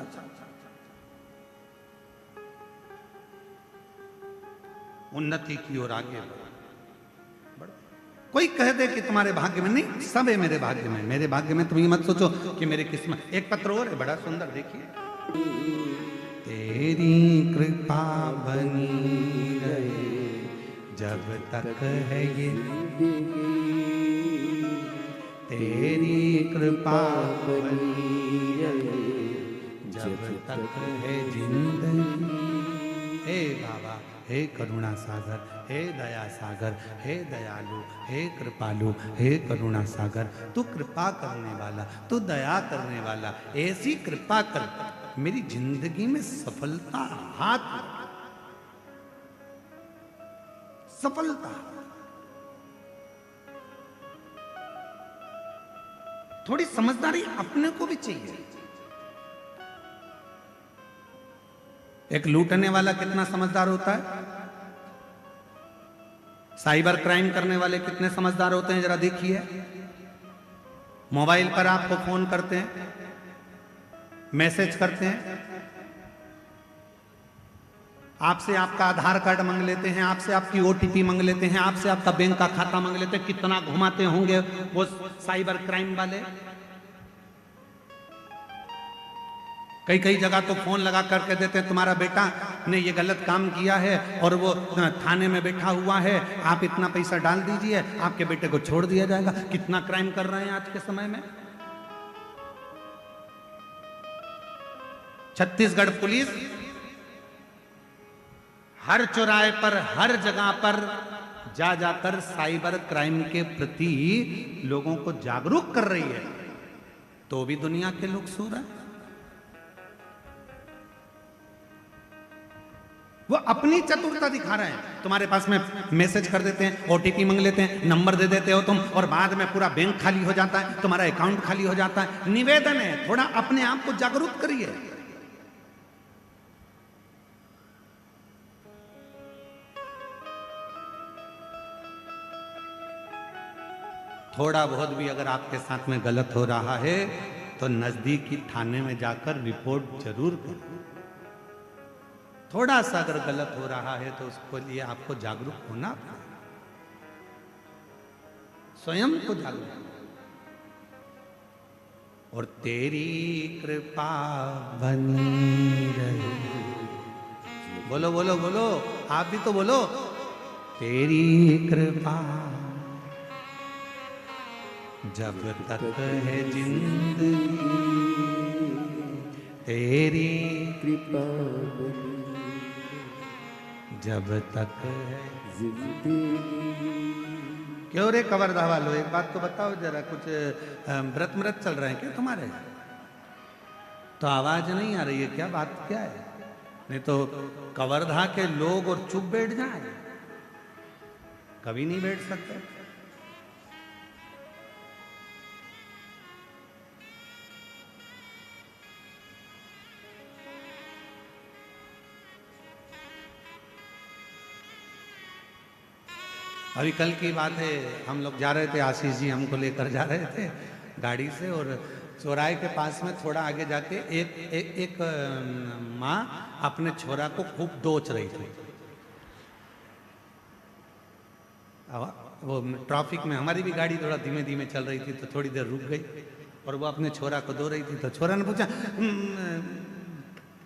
उन्नति की ओर आगे बढ़ो। कोई कह दे कि तुम्हारे भाग्य में नहीं, सब है मेरे भाग्य में। मेरे भाग्य में तुम ये मत सोचो कि मेरी किस्मत। एक पत्र और है बड़ा सुंदर, देखिए। तेरी कृपा बनी रहे जब तक है ये, तेरी कृपा बनी रहे जब तक है जिंदगी। हे बाबा, हे करुणा सागर, हे दया सागर, हे दयालु, हे कृपालु, हे करुणा सागर, तू कृपा करने वाला, तू दया करने वाला, ऐसी कृपा कर मेरी जिंदगी में सफलता हाथ, सफलता। थोड़ी समझदारी अपने को भी चाहिए। एक लूटने वाला कितना समझदार होता है, साइबर क्राइम करने वाले कितने समझदार होते हैं, जरा देखिए। मोबाइल पर आपको फोन करते हैं, मैसेज करते हैं, आपसे आपका आधार कार्ड मांग लेते हैं, आपसे आपकी OTP मांग लेते हैं, आपसे आपका बैंक का खाता मांग लेते हैं। कितना घुमाते होंगे वो साइबर क्राइम वाले। कई कई जगह तो फोन लगा करके देते हैं तुम्हारा बेटा ने ये गलत काम किया है और वो थाने में बैठा हुआ है, आप इतना पैसा डाल दीजिए, आपके बेटे को छोड़ दिया जाएगा। कितना क्राइम कर रहे हैं आज के समय में। छत्तीसगढ़ पुलिस हर चौराहे पर, हर जगह पर जा जाकर साइबर क्राइम के प्रति लोगों को जागरूक कर रही है, तो भी दुनिया के लोग सो रहे हैं। वो अपनी चतुरता दिखा रहे हैं। तुम्हारे पास में मैसेज कर देते हैं, ओटीपी मांग लेते हैं, नंबर दे देते हो तुम, और बाद में पूरा बैंक खाली हो जाता है, तुम्हारा अकाउंट खाली हो जाता है। निवेदन है, थोड़ा अपने आप को जागरूक करिए। थोड़ा बहुत भी अगर आपके साथ में गलत हो रहा है तो नजदीकी थाने में जाकर रिपोर्ट जरूर करें। थोड़ा सा अगर गलत हो रहा है तो उसको लिए आपको जागरूक होना, स्वयं को जागरूक। और तेरी कृपा बनी रहे, बोलो बोलो बोलो, आप भी तो बोलो, तेरी कृपा जब तक है जिंदगी, तेरी कृपा बनी जब तक है जिंदगी। क्यों रे कवर धावा लो, एक बात तो बताओ जरा, कुछ व्रत मृत चल रहे हैं क्या तुम्हारे? तो आवाज नहीं आ रही है क्या? बात क्या है? नहीं तो कवर्धा के लोग और चुप बैठ जाए, कभी नहीं बैठ सकते। अभी कल की बात है, हम लोग जा रहे थे, आशीष जी हमको लेकर जा रहे थे गाड़ी से, और चौराहे के पास में थोड़ा आगे जाके एक माँ अपने छोरा को खूब दोच रही थी। वो ट्रैफिक में हमारी भी गाड़ी थोड़ा धीमे धीमे चल रही थी, तो थोड़ी देर रुक गई और वो अपने छोरा को दो रही थी। तो छोरा ने पूछा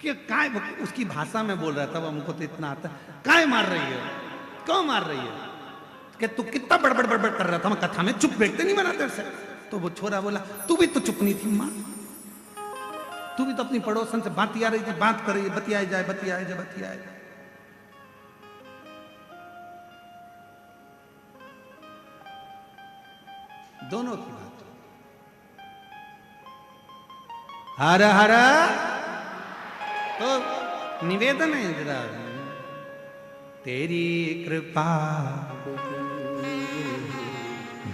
कि काय, उसकी भाषा में बोल रहा था, वो हमको तो इतना आता, काय मार रही है, क्यों मार रही है, कि तू कितना बड़बड़ बड़बड़ कर रहा था, मैं कथा में चुप बैठते नहीं बनाते से। तो वो छोरा बोला, तू भी तो चुप नहीं थी माँ, तू भी तो अपनी पड़ोसन से बातिया रही थी, बात कर रही है, बतियाए जाए बतियाए जाए बतियाए जाए। दोनों की बात। हर हर तो निवेदन है जरा, तेरी कृपा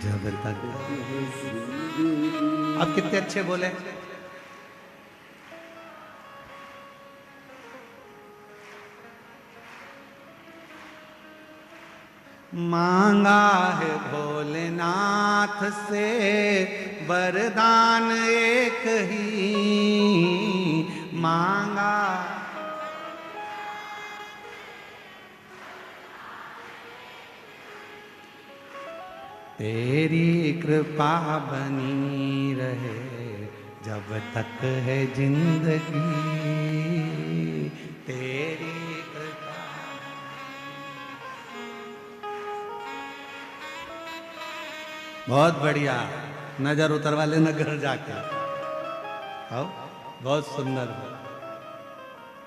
जब तक। अब कितने अच्छे बोले। मांगा है भोलेनाथ से वरदान एक ही, मांगा तेरी कृपा बनी रहे जब तक है जिंदगी, तेरी कृपा। बहुत बढ़िया, नजर उतरवा लेना घर जाके। आओ, बहुत सुंदर।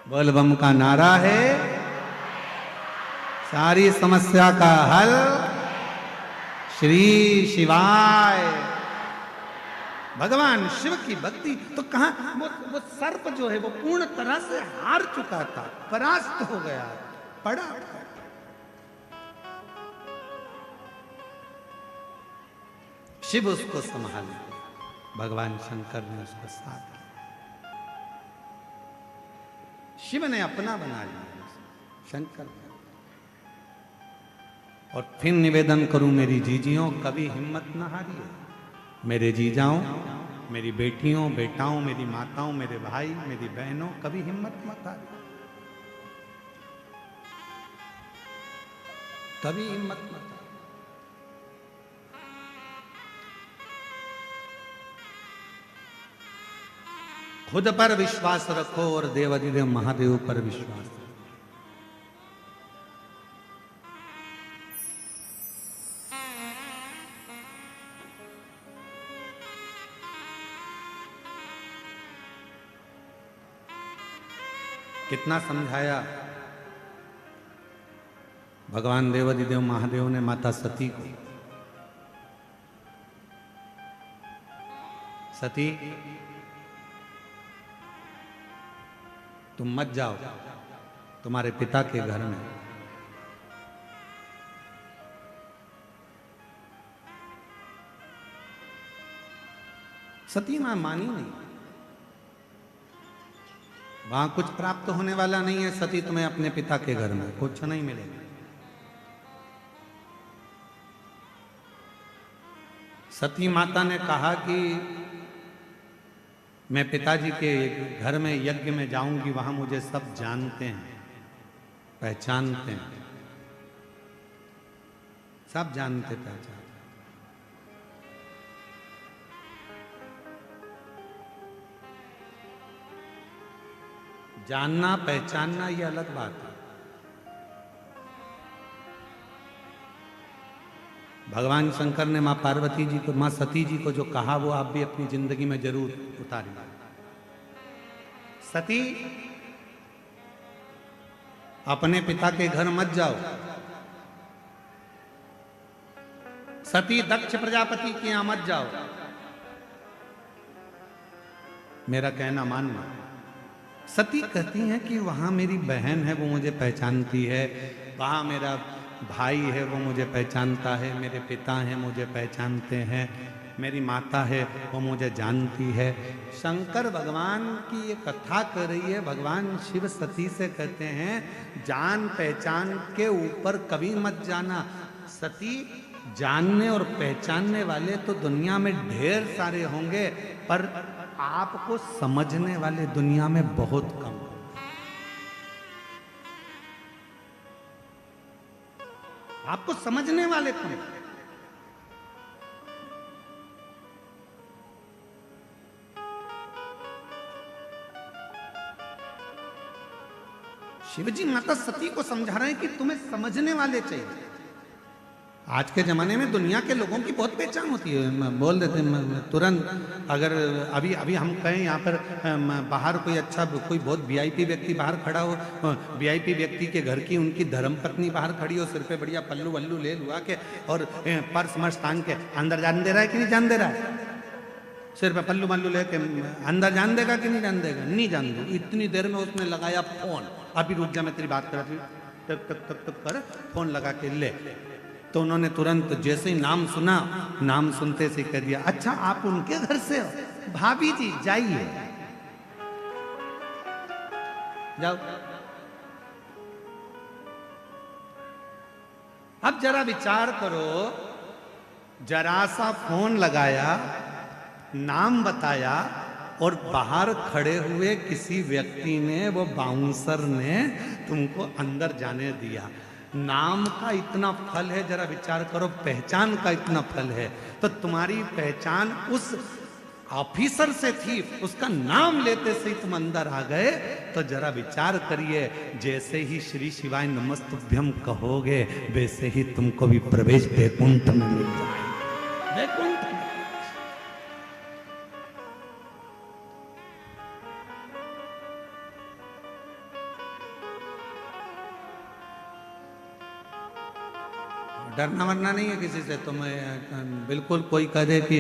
बोल बम का नारा है, सारी समस्या का हल श्री शिवाय। भगवान शिव की भक्ति तो कहां, वो सर्प जो है वो पूर्ण तरह से हार चुका था, परास्त हो गया, पड़ा। शिव उसको संभाल, भगवान शंकर ने उसको साथ दिया। शिव ने अपना बना लिया शंकर ने। और फिर निवेदन करूं मेरी जीजियों, कभी हिम्मत न हारिए। मेरे जीजाओं, मेरी बेटियों, बेटाओं, मेरी माताओं, मेरे भाई, मेरी बहनों, कभी हिम्मत मत हारिए, कभी हिम्मत मत हारिए। खुद पर विश्वास रखो और देवाधिदेव महादेव पर विश्वास रखो। कितना समझाया भगवान देवाधिदेव महादेव ने माता सती को, सती तुम मत जाओ तुम्हारे पिता के घर में। सती मां मानी नहीं, वहां कुछ प्राप्त होने वाला नहीं है। सती तुम्हें अपने पिता के घर में कुछ नहीं मिलेगा। सती माता ने कहा कि मैं पिताजी के घर में यज्ञ में जाऊंगी, वहां मुझे सब जानते हैं, पहचानते हैं, सब जानते पहचानते। जानना पहचानना ये अलग बात है। भगवान शंकर ने मां पार्वती जी को, मां सती जी को जो कहा वो आप भी अपनी जिंदगी में जरूर उतारिए। सती अपने पिता के घर मत जाओ। सती दक्ष प्रजापति के यहां मत जाओ। मेरा कहना मानना। सती कहती हैं कि वहां मेरी बहन है, वो मुझे पहचानती है, वहां मेरा भाई है, वो मुझे पहचानता है, मेरे पिता हैं, मुझे पहचानते हैं, मेरी माता है, वो मुझे जानती है। शंकर भगवान की ये कथा कर रही है। भगवान शिव सती से कहते हैं जान पहचान के ऊपर कभी मत जाना। सती, जानने और पहचानने वाले तो दुनिया में ढेर सारे होंगे, पर आपको समझने वाले दुनिया में बहुत कम। आपको समझने वाले कम। शिवजी माता सती को समझा रहे हैं कि तुम्हें समझने वाले चाहिए। आज के ज़माने में दुनिया के लोगों की बहुत पहचान होती है, बोल देते हैं तुरंत। अगर अभी अभी हम कहें यहाँ पर बाहर कोई अच्छा, कोई बहुत वीआईपी व्यक्ति बाहर खड़ा हो, वीआईपी व्यक्ति के घर की उनकी धर्मपत्नी बाहर खड़ी हो, सिर पे बढ़िया पल्लू वल्लू ले लुआ के और पर्स मर्स टांग के, अंदर जान दे रहा है कि नहीं जान दे रहा है? सिर पे पल्लू वल्लू लेके अंदर जान देगा कि नहीं जान देगा? नहीं जान दो। इतनी देर में उसने लगाया फोन, अभी रुक जा मैं तेरी बात कर रही हूँ, टक टक टक टक कर फोन लगा के ले। तो उन्होंने तुरंत जैसे ही नाम सुना, नाम सुनते से कह दिया, अच्छा आप उनके घर से हो? भाभी जी जाइए, जाओ। अब जरा विचार करो, जरा सा फोन लगाया, नाम बताया और बाहर खड़े हुए किसी व्यक्ति ने, वो बाउंसर ने तुमको अंदर जाने दिया। नाम का इतना फल है, जरा विचार करो, पहचान का इतना फल है। तो तुम्हारी पहचान उस ऑफिसर से थी, उसका नाम लेते से ही तुम अंदर आ गए। तो जरा विचार करिए, जैसे ही श्री शिवाय नमस्तुभ्यम कहोगे वैसे ही तुमको भी प्रवेश वैकुंठ में मिल जाए। वैकुंठ में डरना वरना नहीं है किसी से। तुम बिल्कुल, कोई कह दे कि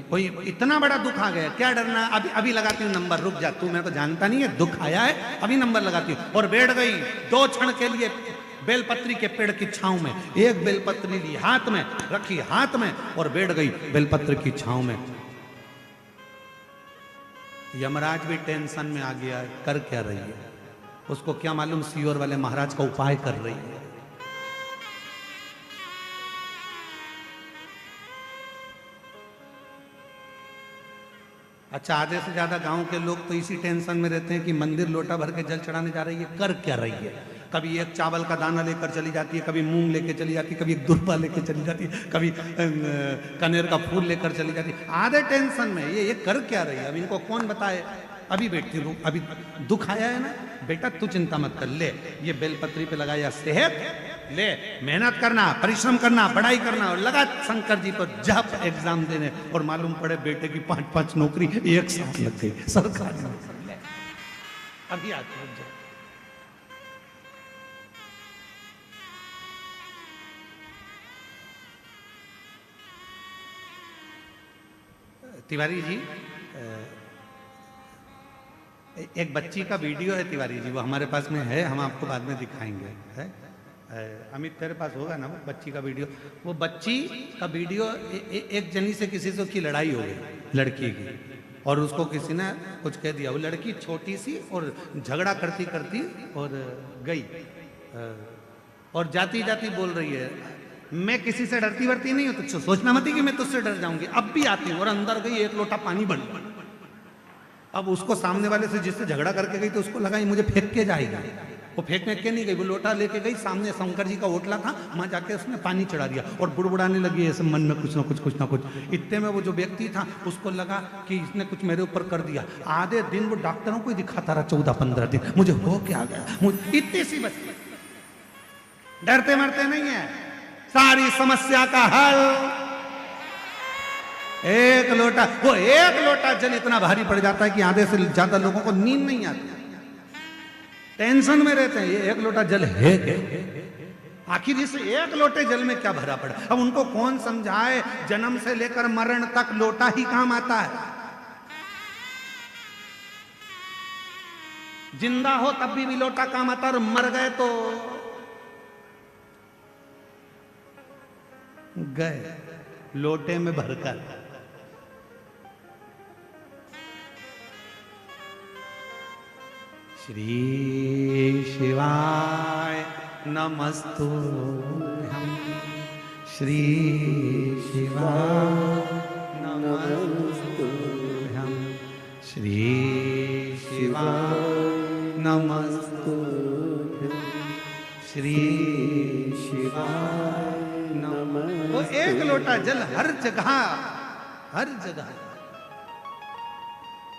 कोई इतना बड़ा दुख आ गया, क्या डरना? अभी अभी लगाती हूँ नंबर, रुक जा तू, मैं तो जानता नहीं है, दुख आया है, अभी नंबर लगाती हूँ। और बैठ गई 2 क्षण के लिए बेलपत्री के पेड़ की छांव में। एक बेलपत्री ली हाथ में, रखी हाथ में और बैठ गई बेलपत्र की छांव में। यमराज भी टेंशन में आ गया, कर क्या रही है? उसको क्या मालूम सीओर वाले महाराज का उपाय कर रही है। अच्छा, आधे से ज्यादा गांव के लोग तो इसी टेंशन में रहते हैं कि मंदिर लोटा भर के जल चढ़ाने जा रही है, कर क्या रही है? कभी एक चावल का दाना लेकर चली जाती है, कभी मूंग लेकर चली जाती है, कभी एक दुर्बा लेकर चली जाती है, कभी कनेर का फूल लेकर चली जाती है। आधे टेंशन में ये कर क्या रही है, अब इनको कौन बताए। अभी बैठती हूँ, अभी दुख आया है ना, बेटा तू चिंता मत कर, ले ये बेलपत्री पे लगाया सेहत, ले मेहनत करना, परिश्रम करना, पढ़ाई करना, और लगा शंकर जी पर जब एग्जाम देने, और मालूम पड़े बेटे की 5-5 नौकरी एक साथ लग गई सरकारी नौकरी। ले अभी आते रुक जाओ। तिवारी जी, एक बच्ची का वीडियो है तिवारी जी, वो हमारे पास में है, हम आपको बाद में दिखाएंगे। है अमित तेरे पास होगा ना वो बच्ची का वीडियो? वो बच्ची का वीडियो एक जनी से किसी से की लड़ाई हो गई, लड़की की, और उसको किसी ने कुछ कह दिया। वो लड़की छोटी सी और झगड़ा करती करती और गई, और जाती जाती बोल रही है मैं किसी से डरती वरती नहीं हूं, तो सोचना मत कि मैं तुझसे डर जाऊंगी, अब भी आती हूं। और अंदर गई, एक लोटा पानी बन। अब उसको सामने वाले से जिससे झगड़ा करके गई, तो उसको लगा ये मुझे फेंक के जाएगा। वो फेंकने के नहीं गई, वो लोटा लेके गई, सामने शंकर जी का ओटला था, वहां जाके उसने पानी चढ़ा दिया, और बुड़बुड़ाने लगी ऐसे मन में कुछ ना कुछ। इतने में वो जो व्यक्ति था उसको लगा कि इसने कुछ मेरे ऊपर कर दिया। आधे दिन वो डॉक्टरों को ही दिखाता रहा, 14-15 दिन, मुझे हो क्या गया, मुझे इतनी सी बच्ची। डरते मरते नहीं है, सारी समस्या का हल एक लोटा। वो एक लोटा जल इतना भारी पड़ जाता है कि आधे से ज्यादा लोगों को नींद नहीं आती, टेंशन में रहते हैं। ये एक लोटा जल है आखिर इस एक लोटे जल में क्या भरा पड़ा। अब उनको कौन समझाए, जन्म से लेकर मरण तक लोटा ही काम आता है। जिंदा हो तब भी लोटा काम आता, और मर गए तो गए लोटे में भरकर। श्री शिवाय नमस्तुभ्यं, श्री शिवाय नमस्तुभ्यं, श्री शिवाय नमस्तुभ्यं, श्री शिवाय नमः। वो एक लोटा जल हर जगह, हर जगह,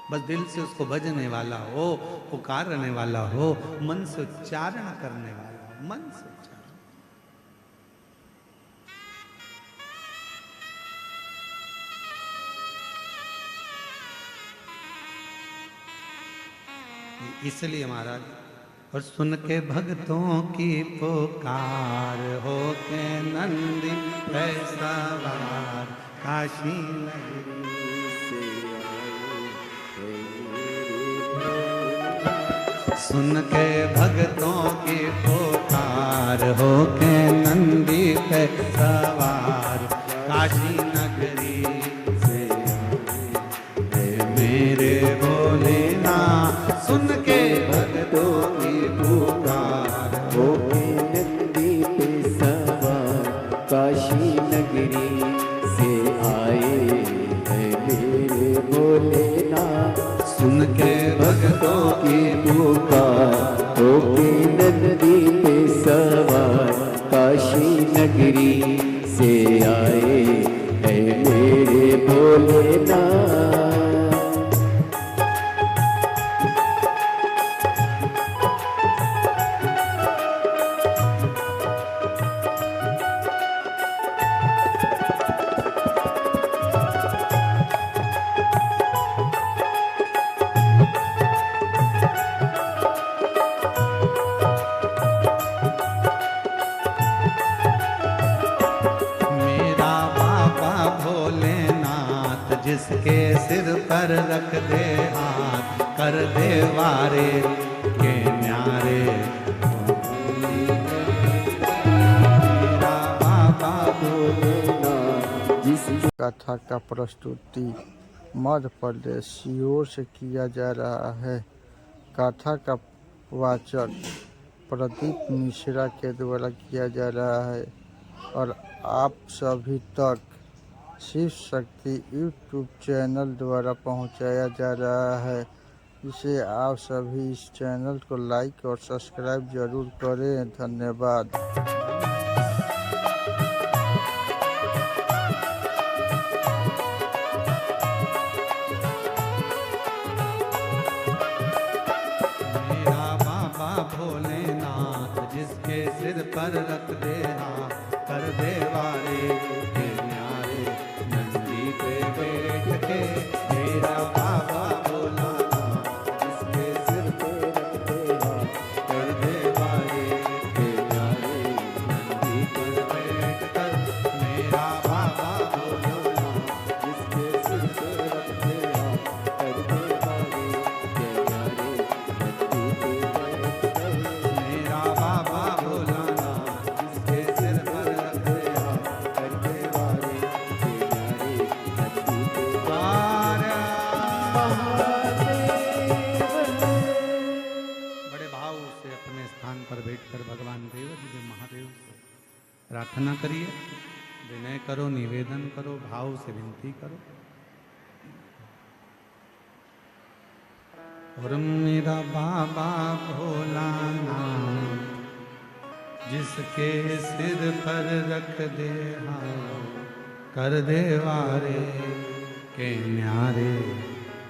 बस दिल से उसको भजने वाला हो, पुकारने वाला हो, मन से उच्चारण करने वाला हो, मन से उच्चारण। इसलिए महाराज, और सुन के भक्तों की पुकार, हो के नंदी पे सवार, काशी नगरी से सुन के भक्तों की पुकार, हो के नंदी पे सवार, काशी नगरी से आए मेरे भोलेनाथ। सुन के भक्तों की पुकार, हो के नंदी पे सवार, काशी नगरी से आए हैं मेरे भोलेनाथ। सुन के भक्तों की पुकार, हो के नंदी पे सवार, काशी नगरी से आए हैं मेरे भोलेनाथ। जिसके सिर पर रख दे हाथ, कर दे वारे के न्यारे। मेरा बाबा भोलेनाथ। जिस कथा का प्रस्तुति मध्य प्रदेश सीहोर से किया जा रहा है। कथा का वाचक प्रदीप मिश्रा के द्वारा किया जा रहा है और आप सभी तक शिव शक्ति यूट्यूब चैनल द्वारा पहुंचाया जा रहा है। इसे आप सभी इस चैनल को लाइक और सब्सक्राइब जरूर करें। धन्यवाद। मेरा बाबा भोलेनाथ जिसके सिर पर रख दे हाथ, कर दे वारे के न्यारे नंदी पे बैठ के। मेरा बाबा भोलानाथ जिसके सिर पे रख दे हाथ, कर दे वारे के न्यारे नंदी पर बैठ कर। मेरा बाबा भोलानाथ जिसके सिर पे रख दे हाथ, कर दे वारे के न्यारे नंदी पे बैठ कर। मेरा बाबा भोलानाथ जिसके सिर पर रख दे हाथ, कर दे वारे के न्यारे नंदी पे वारा। बड़े भाव से अपने स्थान पर बैठकर भगवान देव जी महादेव से प्रार्थना करिए, विनय करो, निवेदन करो, भाव से विनती करो। और मेरा बाबा भोलानाथ जिसके सिर पर रख दे हाथ, कर दे वारे के न्यारे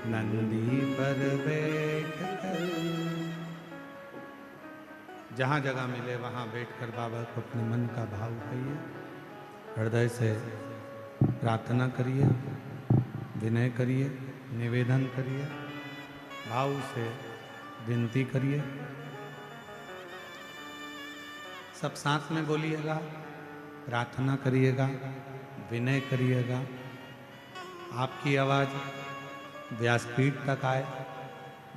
नंदी पर बैठ कर। जहाँ जगह मिले वहाँ बैठकर बाबा को अपने मन का भाव कहिए, हृदय से प्रार्थना करिए, विनय करिए, निवेदन करिए, भाव से विनती करिए। सब साथ में बोलिएगा, प्रार्थना करिएगा, विनय करिएगा। आपकी आवाज़ व्यासपीठ तक आए,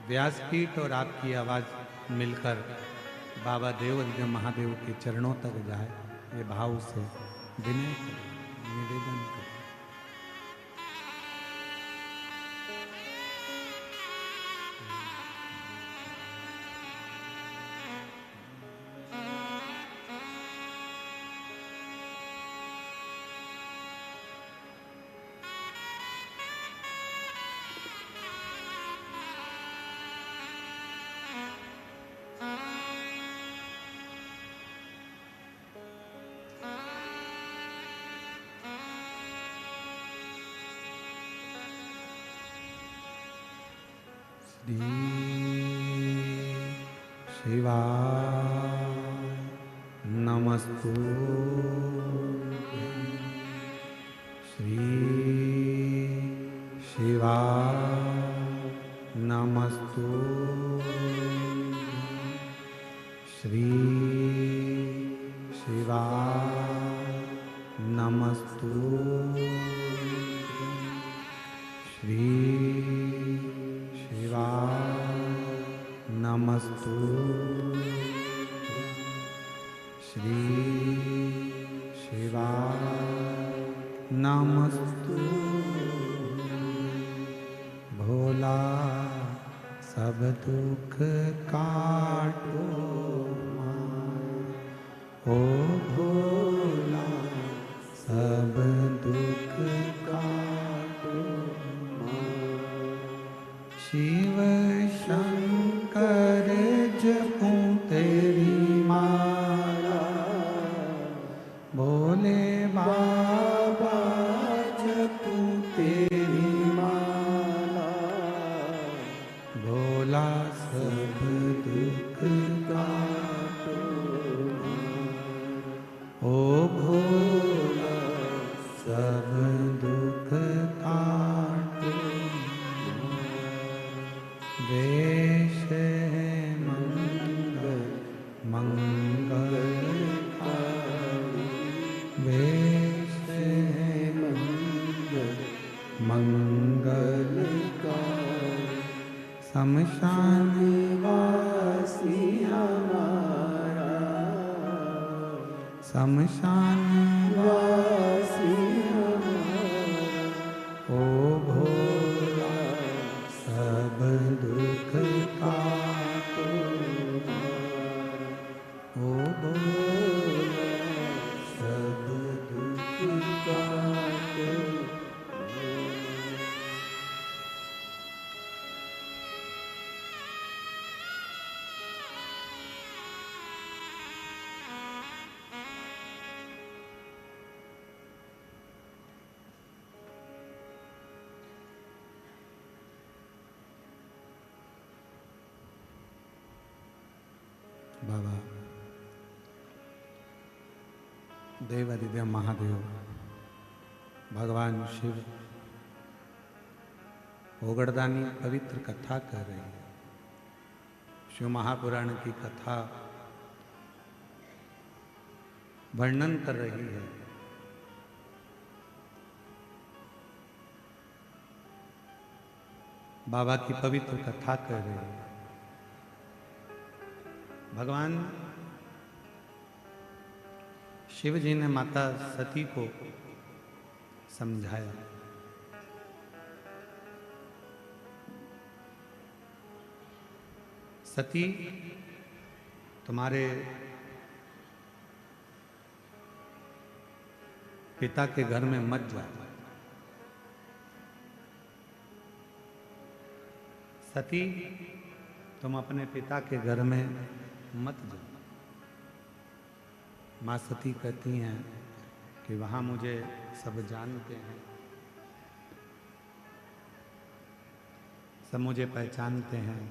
व्यासपीठ और आपकी आवाज़ मिलकर बाबा देव महादेव के चरणों तक जाए। ये भाव से विनय करें, निवेदन करें। श्री शिवाय नमस्तुभ्यं। श्री शिवाय नमस्तुभ्यं। श्री शिवाय नमस्तुभ्यं। श्री नमस्तुभ्यं। श्री शिवाय नमस्तुभ्यं। भोला सब दुख काटो माँ, ओ भोला सब दुख काटो माँ। शिव शंकर जपूं तेरी माला, भोले बाबा जपूं तेरी माला। भोला सब दुख काटो माँ, ओ भोला सब दुख काटो। वेश है मंगल मंगलकारी, वेश है मंगल मंगलकारी। शमशान वासी हमारा, शमशान वासी हमारा। ओ भोला सब दुख काटो माँ, ओ भोला सब दुख काटो माँ। बाबा देवादिदेव महादेव भगवान शिव ओगड़दानी पवित्र कथा कर रही है। शिव महापुराण की कथा वर्णन कर रही है। बाबा की पवित्र कथा कर रही है। भगवान शिव जी ने माता सती को समझाया। सती, तुम्हारे पिता के घर में मत जाओ। सती, तुम अपने पिता के घर में मत जाओ। माँ सती कहती हैं कि वहाँ मुझे सब जानते हैं, सब मुझे पहचानते हैं।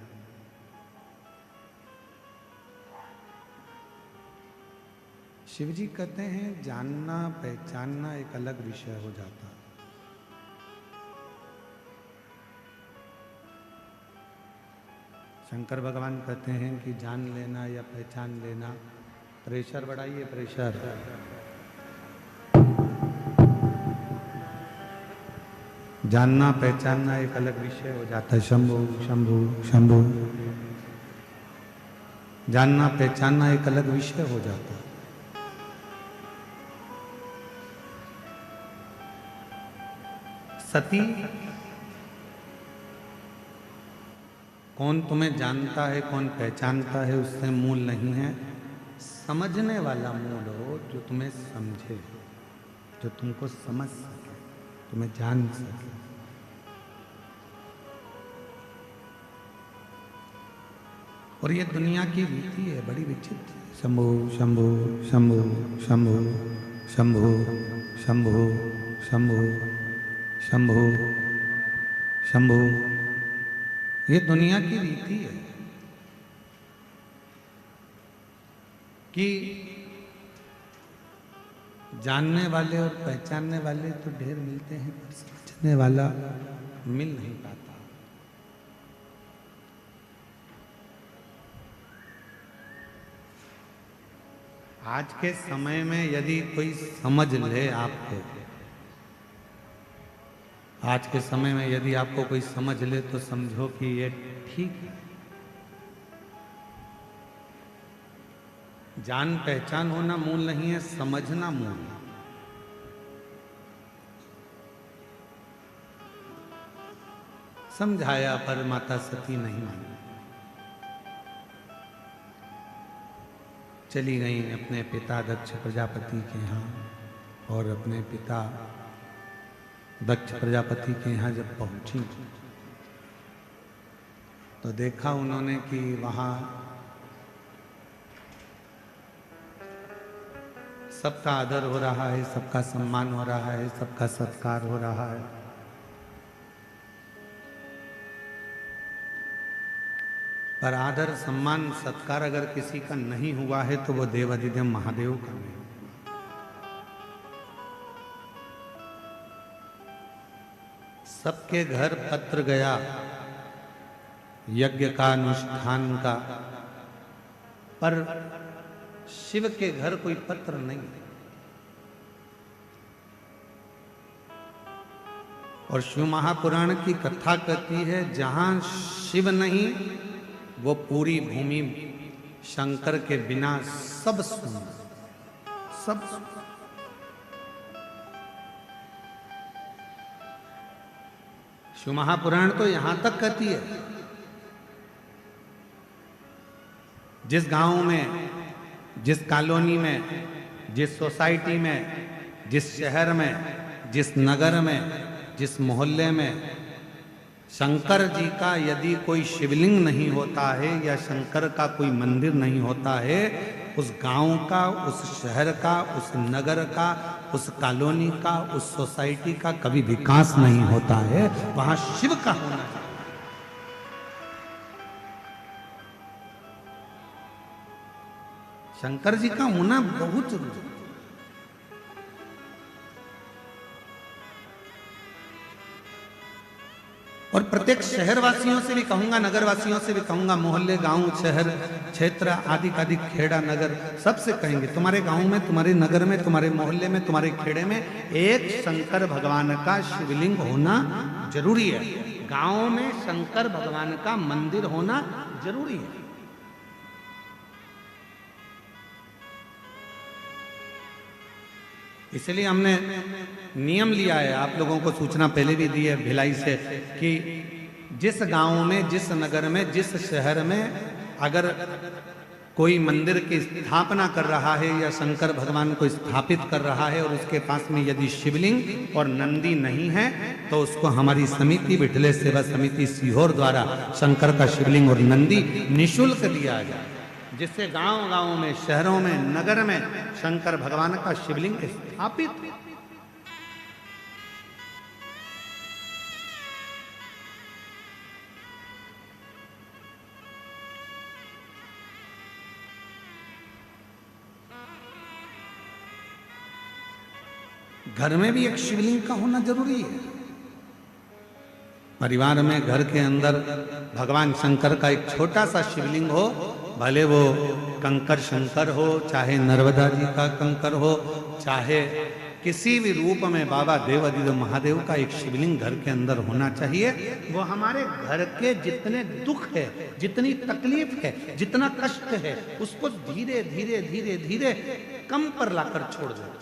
शिव जी कहते हैं जानना पहचानना एक अलग विषय हो जाता है। शंकर भगवान कहते हैं कि जान लेना या पहचान लेना, प्रेशर बढ़ाइए, प्रेशर। जानना पहचानना एक अलग विषय हो जाता है। शंभु शंभु शंभु। जानना पहचानना एक अलग विषय हो जाता है। सती, कौन तुम्हें जानता है कौन पहचानता है उससे मूल नहीं है, समझने वाला मूल हो, जो तुम्हें समझे, जो तुमको समझ सके, तुम्हें जान सके। और ये दुनिया की रीति है, बड़ी विचित्र। शंभु शंभु शंभु शंभु शंभु शंभु शंभु शंभु शंभु, ये दुनिया की रीति है कि जानने वाले और पहचानने वाले तो ढेर मिलते हैं, पर समझने वाला मिल नहीं पाता। आज के समय में यदि कोई समझ ले आपको, आज के समय में यदि आपको कोई समझ ले तो समझो कि ये ठीक है। जान पहचान होना मूल नहीं है, समझना मूल है। समझाया पर माता सती नहीं मानी, चली गई अपने पिता दक्ष प्रजापति के यहाँ। और अपने पिता दक्ष प्रजापति के यहाँ जब पहुंची तो देखा उन्होंने कि वहाँ सबका आदर हो रहा है, सबका सम्मान हो रहा है, सबका सत्कार हो रहा है। पर आदर सम्मान सत्कार अगर किसी का नहीं हुआ है तो वो देवादिदेव महादेव का नहीं। सबके घर पत्र गया यज्ञ का, अनुष्ठान का, पर शिव के घर कोई पत्र नहीं। और शिव महापुराण की कथा कहती है जहां शिव नहीं वो पूरी भूमि शंकर के बिना सब सुन, सब सुन। शिव महापुराण तो यहां तक कहती है जिस गांव में, जिस कॉलोनी में, जिस सोसाइटी में, जिस शहर में, जिस नगर में, जिस मोहल्ले में शंकर जी का यदि कोई शिवलिंग नहीं होता है या शंकर का कोई मंदिर नहीं होता है, उस गांव का, उस शहर का, उस नगर का, उस कॉलोनी का, उस सोसाइटी का कभी विकास नहीं होता है। वहां शिव का होना चाहिए। शंकर जी का होना बहुत जरूरी है। और प्रत्येक शहरवासियों से भी कहूंगा, नगरवासियों से भी कहूंगा, मोहल्ले, गांव, शहर, क्षेत्र आदि आदि, खेड़ा, नगर, सबसे कहेंगे तुम्हारे गांव में, तुम्हारे नगर में, तुम्हारे मोहल्ले में, तुम्हारे खेड़े में एक शंकर भगवान का शिवलिंग होना जरूरी है। गांव में शंकर भगवान का मंदिर होना जरूरी है। इसलिए हमने नियम लिया है, आप लोगों को सूचना पहले भी दी है भिलाई से, कि जिस गांव में, जिस नगर में, जिस शहर में अगर कोई मंदिर की स्थापना कर रहा है या शंकर भगवान को स्थापित कर रहा है और उसके पास में यदि शिवलिंग और नंदी नहीं है, तो उसको हमारी समिति, विठले सेवा समिति सीहोर द्वारा शंकर का शिवलिंग और नंदी निःशुल्क दिया जाए, जिससे गांव गांव में, शहरों में, नगर में शंकर भगवान का शिवलिंग स्थापित। घर में भी एक शिवलिंग का होना जरूरी है। परिवार में, घर के अंदर भगवान शंकर का एक छोटा सा शिवलिंग हो, भले वो कंकर शंकर हो, चाहे नर्मदा जी का कंकर हो, चाहे किसी भी रूप में बाबा देवादिदेव महादेव का एक शिवलिंग घर के अंदर होना चाहिए। वो हमारे घर के जितने दुख है, जितनी तकलीफ है, जितना कष्ट है, उसको धीरे धीरे धीरे धीरे कम पर लाकर छोड़ दो।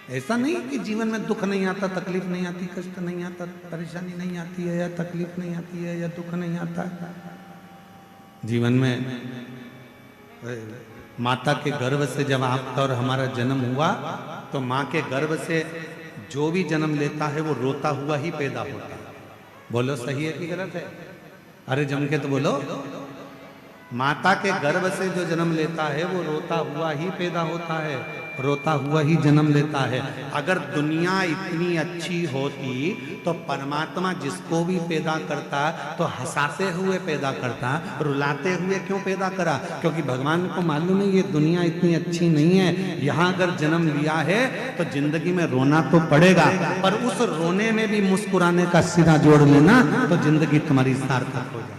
ऐसा नहीं कि जीवन में दुख नहीं आता, तकलीफ नहीं आती, कष्ट नहीं आता, परेशानी नहीं आती है, या तकलीफ नहीं आती है, या दुख नहीं आता। जीवन में माता के गर्भ से जब आपका और हमारा जन्म हुआ, तो माँ के गर्भ से जो भी जन्म लेता है वो रोता हुआ ही पैदा होता है। बोलो सही है कि गलत है? अरे जम के तो बोलो। माता के गर्भ से जो जन्म लेता है वो रोता हुआ ही पैदा होता है, रोता हुआ ही जन्म लेता है। अगर दुनिया इतनी अच्छी होती तो परमात्मा जिसको भी पैदा करता तो हंसाते हुए पैदा करता, रुलाते हुए क्यों पैदा करा? क्योंकि भगवान को मालूम है ये दुनिया इतनी अच्छी नहीं है, यहाँ अगर जन्म लिया है तो जिंदगी में रोना तो पड़ेगा, पर उस रोने में भी मुस्कुराने का सिरा जोड़ लेना तो जिंदगी तुम्हारी सार्थक हो जाए।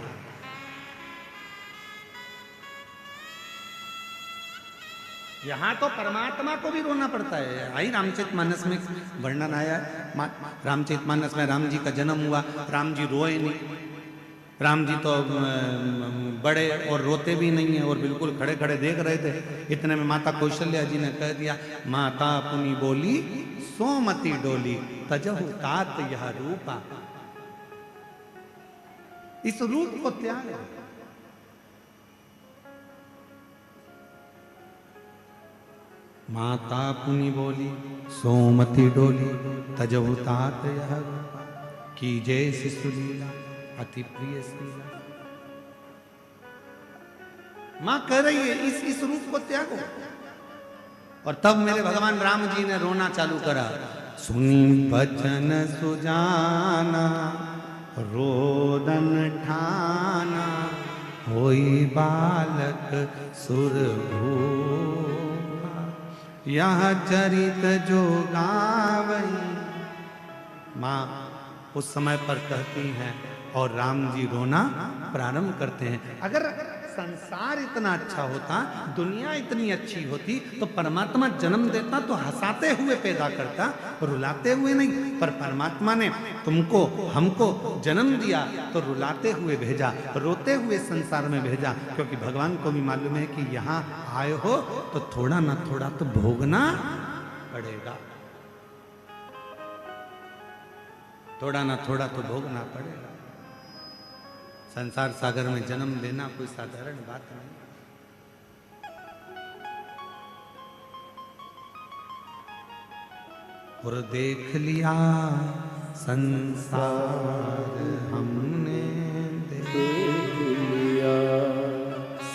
यहाँ तो परमात्मा को भी रोना पड़ता है। आई रामचरितमानस में वर्णन आया है, रामचरितमानस में राम जी का जन्म हुआ, राम जी रोए नहीं। राम जी तो बड़े और रोते भी नहीं है, और बिल्कुल खड़े खड़े देख रहे थे। इतने में माता कौशल्या जी ने कह दिया, माता पुनि बोली सोमति डोली, तजहु तात यह रूपा। इस रूप को त्याग। माता पुनि बोली सोमति डोली, तजहु तात यह रूपा, की जय शिशुलीला अति प्रिय शीला। मां कह रही है इस रूप को त्यागो। और तब मेरे भगवान राम जी ने रोना चालू करा। सुनी बचन सुजाना, रोदन ठाना, होई बालक सुरभूपा, यह चरित जो गावई। माँ उस समय पर कहती हैं और राम जी रोना प्रारंभ करते हैं। अगर संसार इतना अच्छा होता, दुनिया इतनी अच्छी होती, तो परमात्मा जन्म देता तो हंसाते हुए पैदा करता, रुलाते हुए नहीं। पर परमात्मा ने तुमको, हमको जन्म दिया तो रुलाते हुए भेजा, रोते हुए संसार में भेजा, क्योंकि भगवान को भी मालूम है कि यहाँ आए हो तो थोड़ा ना थोड़ा तो भोगना पड़ेगा, थोड़ा ना थोड़ा तो भोगना पड़ेगा। संसार सागर में जन्म लेना कोई साधारण बात नहीं। और देख लिया संसार हमने, देख लिया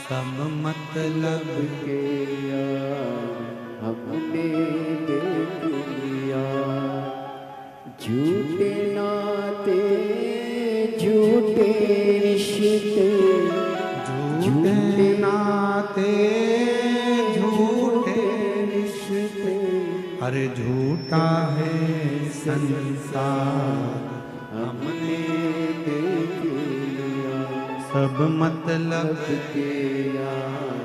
सब मतलब के हमने देख लिया, झूठे नाते झूठा है संसार, हमने देख लिया सब मतलब के यार,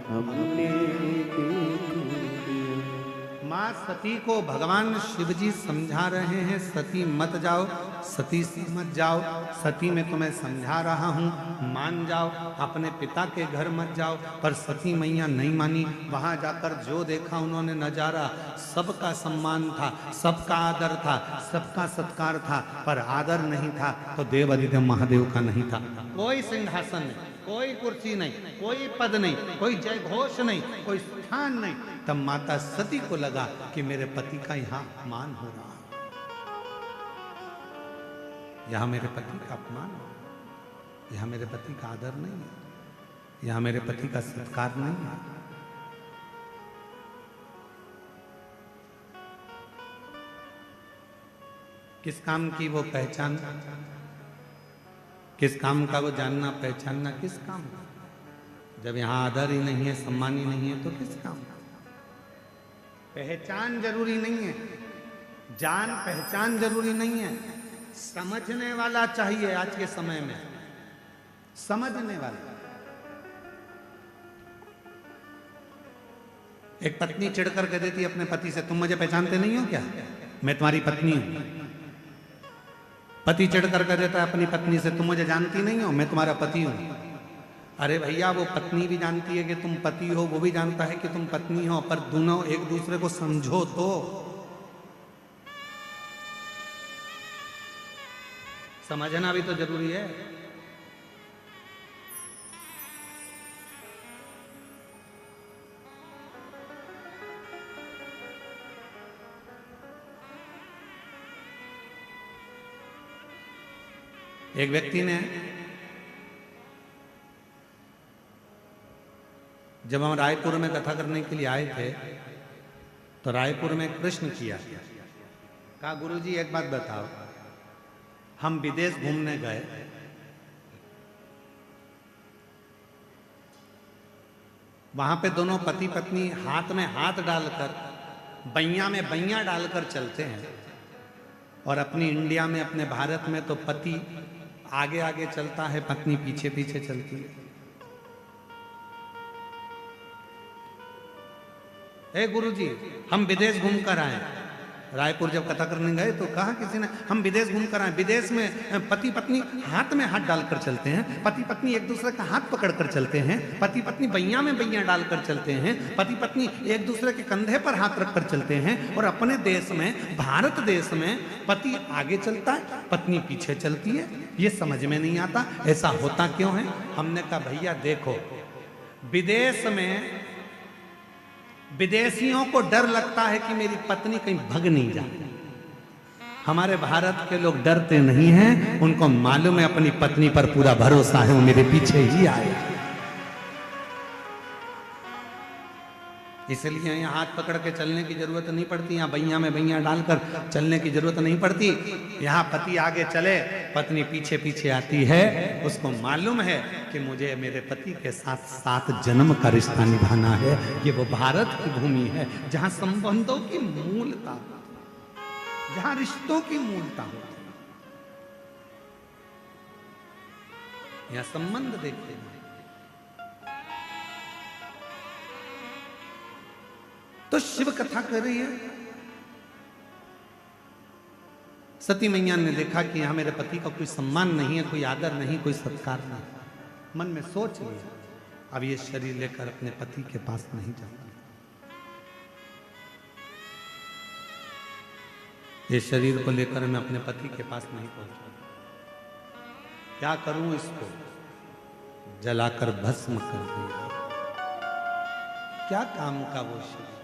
हमने देख लिया। माँ सती को भगवान शिव जी समझा रहे हैं, सती मत जाओ, सती मत जाओ, सती में तुम्हें समझा रहा हूँ, मान जाओ, अपने पिता के घर मत जाओ। पर सती मैया नहीं मानी। वहां जाकर जो देखा उन्होंने नजारा, सबका सम्मान था, सबका आदर था, सबका सत्कार था, पर आदर नहीं था तो देव अधिदेव महादेव का नहीं था। कोई सिंहासन नहीं, कोई कुर्सी नहीं, कोई पद नहीं, कोई जय घोष नहीं, कोई स्थान नहीं। तब माता सती को लगा कि मेरे पति का यहाँ अपमान हो रहा है, यहाँ मेरे पति का अपमान हो रहा है, यहाँ मेरे पति का आदर नहीं है, यहाँ मेरे पति का सत्कार नहीं है। किस काम की वो पहचान, किस काम का वो जानना पहचानना, किस काम का? जब यहाँ आदर ही नहीं है, सम्मान ही नहीं है, तो किस काम का? पहचान जरूरी नहीं है, जान पहचान जरूरी नहीं है, समझने वाला चाहिए। आज के समय में समझने वाला। एक पत्नी चिढ़ कर कह देती है अपने पति से, तुम मुझे पहचानते नहीं हो क्या, मैं तुम्हारी पत्नी हूं। पति चिढ़ कर कह देता है अपनी पत्नी से, तुम मुझे जानती नहीं हो, मैं तुम्हारा पति हूं। अरे भैया, वो पत्नी भी जानती है कि तुम पति हो, वो भी जानता है कि तुम पत्नी हो, पर दोनों एक दूसरे को समझो तो। समझना भी तो जरूरी है। एक व्यक्ति ने, जब हम रायपुर में कथा करने के लिए आए थे तो रायपुर में कृष्ण किया, कहा गुरुजी एक बात बताओ, हम विदेश घूमने गए, वहां पे दोनों पति पत्नी हाथ में हाथ डालकर, बैया में बैया डालकर चलते हैं, और अपनी इंडिया में, अपने भारत में तो पति आगे आगे चलता है, पत्नी पीछे पीछे चलती है। हे गुरुजी, हम विदेश घूमकर आए। रायपुर जब कथा करने गए तो कहा किसी ने, हम विदेश घूमकर आए, विदेश में पति पत्नी हाथ में हाथ डालकर चलते हैं, पति पत्नी एक दूसरे का हाथ पकड़कर चलते हैं, पति पत्नी बैया में बैया डालकर चलते हैं, पति पत्नी एक दूसरे के कंधे पर हाथ रखकर चलते हैं। और अपने देश में, भारत देश में, पति आगे चलता है, पत्नी पीछे चलती है। ये समझ में नहीं आता, ऐसा होता क्यों है? हमने कहा भैया देखो, विदेश में विदेशियों को डर लगता है कि मेरी पत्नी कहीं भग नहीं जाए। हमारे भारत के लोग डरते नहीं हैं, उनको मालूम है अपनी पत्नी पर पूरा भरोसा है, वो मेरे पीछे ही आए। इसलिए यहाँ हाथ पकड़ के चलने की जरूरत नहीं पड़ती, यहाँ बैया में बैया डालकर चलने की जरूरत नहीं पड़ती। यहाँ पति आगे चले, पत्नी पीछे पीछे आती है, उसको मालूम है कि मुझे मेरे पति के साथ 7 जन्म का रिश्ता निभाना है। ये वो भारत की भूमि है जहाँ संबंधों की मूलता, जहाँ रिश्तों की मूलता होती है। यहाँ संबंध देखते हैं। तो शिव कथा कर रही है, सती मैया ने देखा कि यहां मेरे पति का कोई सम्मान नहीं है, कोई आदर नहीं, कोई सत्कार नहीं। मन में सोच लिया, अब ये शरीर लेकर अपने पति के पास नहीं जाऊंगा, ये शरीर को लेकर मैं अपने पति के पास नहीं पहुंचूंगा। क्या करूं, इसको जलाकर भस्म कर दिया। क्या काम का वो शरीर?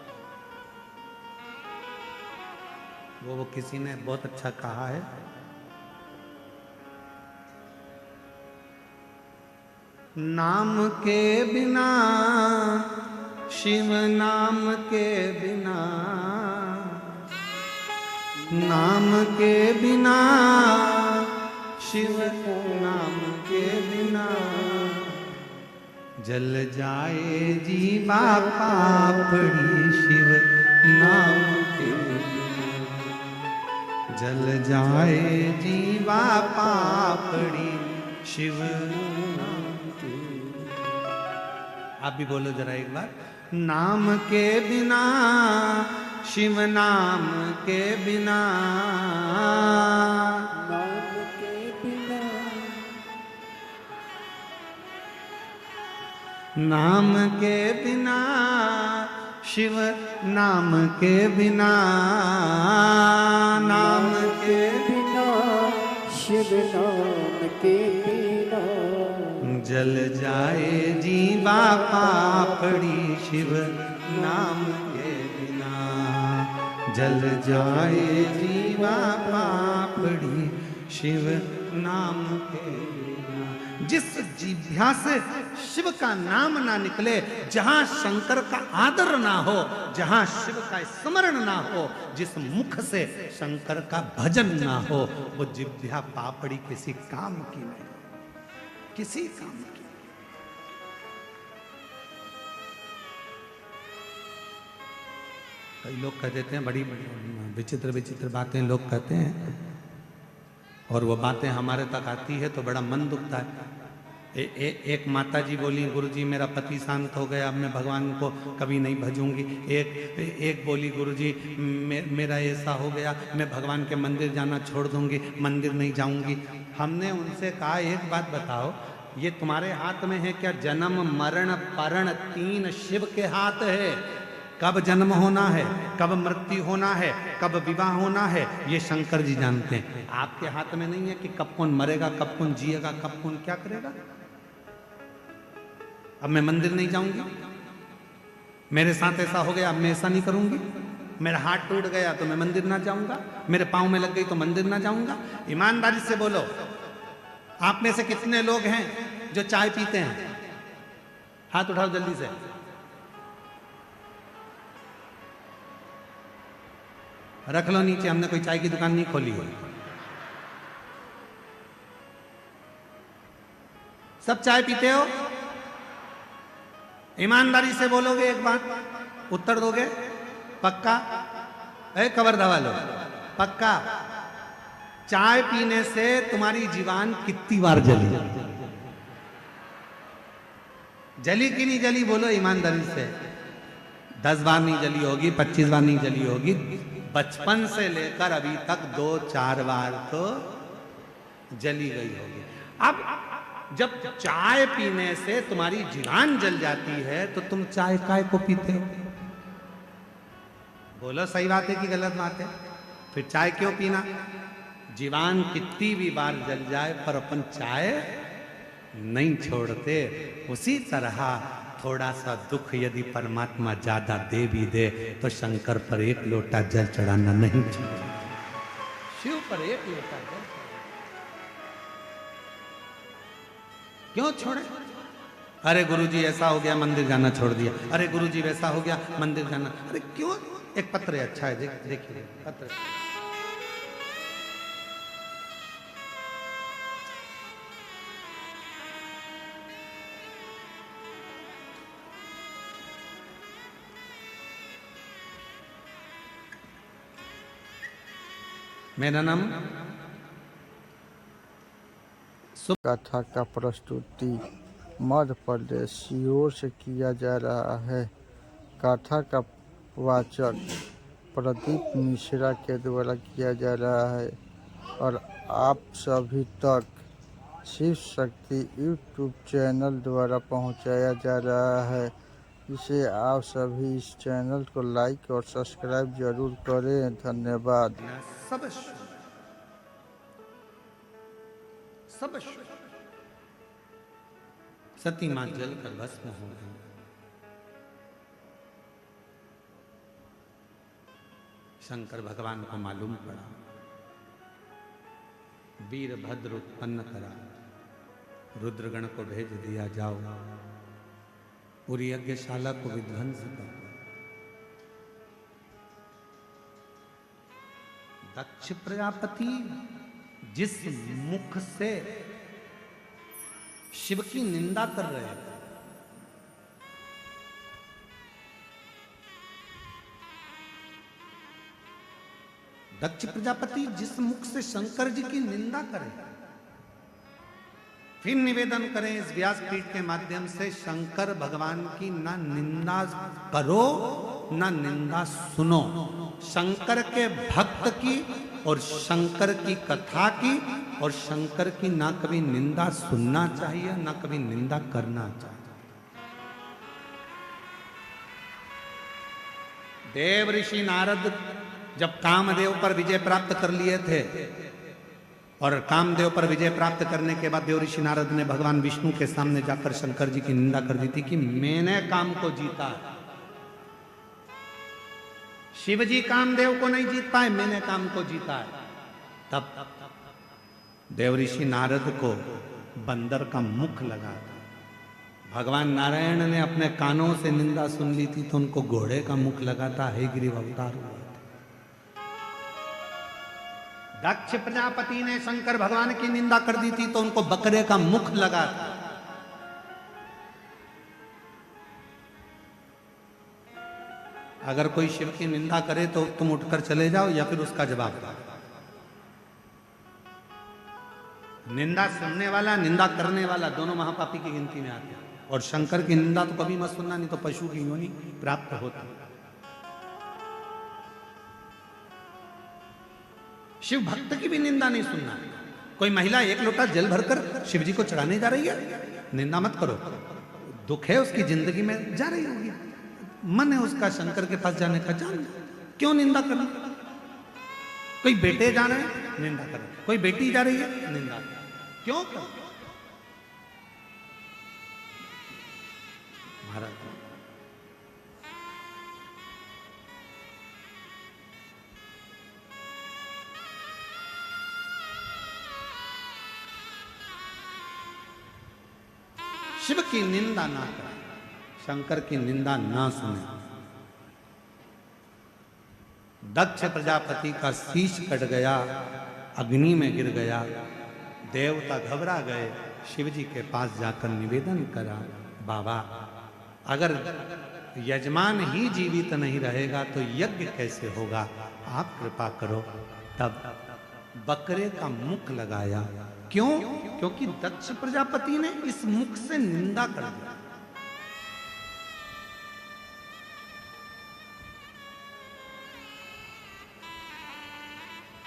वो किसी ने बहुत अच्छा कहा है, नाम के बिना, शिव नाम के बिना, नाम के बिना, शिव नाम के बिना, जल जाए जीवा पापड़ी, शिव नाम के बिना। जल जाए जीवा पापड़ी शिव। आप भी बोलो जरा एक बार। नाम के बिना शिव नाम के बिना, नाम के बिना, नाम के बिना शिव नाम के बिना, नाम के बिना शिव नाम के बिना, जल जाए जीवा पापड़ी शिव नाम के बिना, जल जाए जीवा पापड़ी शिव नाम के बिना। जिस जिह्वा से शिव का नाम ना निकले, जहां शंकर का आदर ना हो, जहां शिव का स्मरण ना हो, जिस मुख से शंकर का भजन ना हो, वो जिह्वा पापड़ी किसी काम की नहीं, किसी काम की। कई लोग कह देते हैं, बड़ी विचित्र विचित्र बातें लोग कहते हैं, और वो बातें हमारे तक आती है तो बड़ा मन दुखता है। एक माता जी बोली, गुरुजी मेरा पति शांत हो गया, अब मैं भगवान को कभी नहीं भजूंगी। एक बोली, गुरुजी मेरा ऐसा हो गया, मैं भगवान के मंदिर जाना छोड़ दूंगी, मंदिर नहीं जाऊंगी। हमने उनसे कहा, एक बात बताओ, ये तुम्हारे हाथ में है क्या? जन्म मरण परण तीन शिव के हाथ है। कब जन्म होना है, कब मृत्यु होना है, कब विवाह होना है, ये शंकर जी जानते हैं। आपके हाथ में नहीं है कि कब कौन मरेगा, कब कौन जिएगा, कब कौन क्या करेगा। अब मैं मंदिर नहीं जाऊंगी, मेरे साथ ऐसा हो गया, अब मैं ऐसा नहीं करूंगी। मेरा हाथ टूट गया तो मैं मंदिर ना जाऊंगा, मेरे पांव में लग गई तो मंदिर ना जाऊंगा। ईमानदारी से बोलो, आप में से कितने लोग हैं जो चाय पीते हैं? हाथ उठाओ जल्दी से। रख लो नीचे, हमने कोई चाय की दुकान नहीं खोली है। सब चाय पीते हो? ईमानदारी से बोलोगे एक बात, उत्तर दोगे? पक्का? कबर दबा लो, पक्का? चाय पीने से तुम्हारी जीवान कितनी बार जली? जली कि नहीं जली? बोलो ईमानदारी से। 10 बार नहीं जली होगी, 25 बार नहीं जली होगी, बचपन से लेकर अभी तक 2-4 बार तो जली गई होगी। अब जब चाय पीने से तुम्हारी जीवान जल जाती है तो तुम चाय काय को पीते हो? बोलो सही बात है कि गलत बात है? फिर चाय क्यों पीना? जीवान कितनी भी बार जल जाए पर अपन चाय नहीं छोड़ते। उसी तरह थोड़ा सा दुख यदि परमात्मा ज्यादा दे भी दे तो शंकर पर एक लोटा जल चढ़ाना नहीं चाहिए। शिव पर एक लोटा जल क्यों छोड़े? अरे गुरुजी ऐसा हो गया, मंदिर जाना छोड़ दिया। अरे गुरुजी वैसा हो गया, मंदिर जाना। अरे क्यों? एक पत्र है, अच्छा है, देखिए पत्र। मेरा नाम कथा का प्रस्तुति मध्य प्रदेश सीहोर से किया जा रहा है। कथा का वाचक प्रदीप मिश्रा के द्वारा किया जा रहा है और आप सभी तक शिव शक्ति यूट्यूब चैनल द्वारा पहुंचाया जा रहा है। इसे आप सभी इस चैनल को लाइक और सब्सक्राइब जरूर करें। धन्यवाद। सब सती मां जल कर भस्म हो गई। शंकर भगवान को मालूम पड़ा, वीरभद्र उत्पन्न करा, रुद्रगण को भेज दिया, जाओ पूरी यज्ञशाला को विध्वंस कर। दक्ष प्रजापति जिस मुख से शिव की निंदा कर रहे हैं, दक्ष प्रजापति जिस मुख से शंकर जी की निंदा करें, फिर निवेदन करें इस व्यासपीठ के माध्यम से, शंकर भगवान की ना निंदा करो ना निंदा सुनो। शंकर के भक्त की और शंकर की कथा की और शंकर की ना कभी निंदा सुनना चाहिए ना कभी निंदा करना चाहिए। देव ऋषि नारद जब कामदेव पर विजय प्राप्त कर लिए थे और कामदेव पर विजय प्राप्त करने के बाद देव ऋषि नारद ने भगवान विष्णु के सामने जाकर शंकर जी की निंदा कर दी थी कि मैंने काम को जीता। शिव जी कामदेव को नहीं जीत पाए, मैंने काम को जीता है। तब देव ऋषि नारद को बंदर का मुख लगा था। भगवान नारायण ने अपने कानों से निंदा सुन ली थी तो उनको घोड़े का मुख लगा था। हयग्रीव अवतार हुआ। दक्ष प्रजापति ने शंकर भगवान की निंदा कर दी थी तो उनको बकरे का मुख लगा था। अगर कोई शिव की निंदा करे तो तुम उठकर चले जाओ या फिर उसका जवाब दो। निंदा सुनने वाला निंदा करने वाला दोनों महापापी की गिनती में आते हैं। और शंकर की निंदा तो कभी मत सुनना, नहीं तो पशु की योनि प्राप्त होती। शिव भक्त की भी निंदा नहीं सुनना। कोई महिला एक लोटा जल भरकर शिव जी को चढ़ाने जा रही है, निंदा मत करो। दुख है उसकी जिंदगी में, जा रही होगी, मन है उसका शंकर के पास जाने का, जान। क्यों निंदा करना? कोई बेटे जा रहे हैं, निंदा करो। कोई बेटी जा रही है, निंदा करो। क्यों करो? महाराज शिव की निंदा ना करें, शंकर की निंदा ना सुने। दक्ष प्रजापति का शीश कट गया, अग्नि में गिर गया। देवता घबरा गए, शिव जी के पास जाकर निवेदन करा, बाबा अगर यजमान ही जीवित नहीं रहेगा तो यज्ञ कैसे होगा, आप कृपा करो। तब बकरे का मुख लगाया। क्यों? क्योंकि दक्ष प्रजापति ने इस मुख से निंदा कर दी।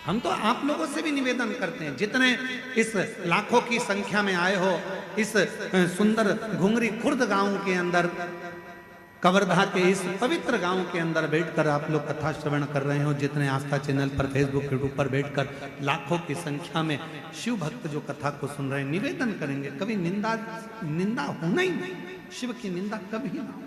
हम तो आप लोगों से भी निवेदन करते हैं, जितने इस लाखों की संख्या में आए हो, इस सुंदर घुंगरी खुर्द गांव के अंदर, कवर्धा के इस पवित्र गांव के अंदर बैठकर आप लोग कथा श्रवण कर रहे हो, जितने आस्था चैनल पर, फेसबुक, यूट्यूब पर बैठकर लाखों की संख्या में शिव भक्त जो कथा को सुन रहे हैं, निवेदन करेंगे कभी निंदा होना ही नहीं। शिव की निंदा कभी ना हो।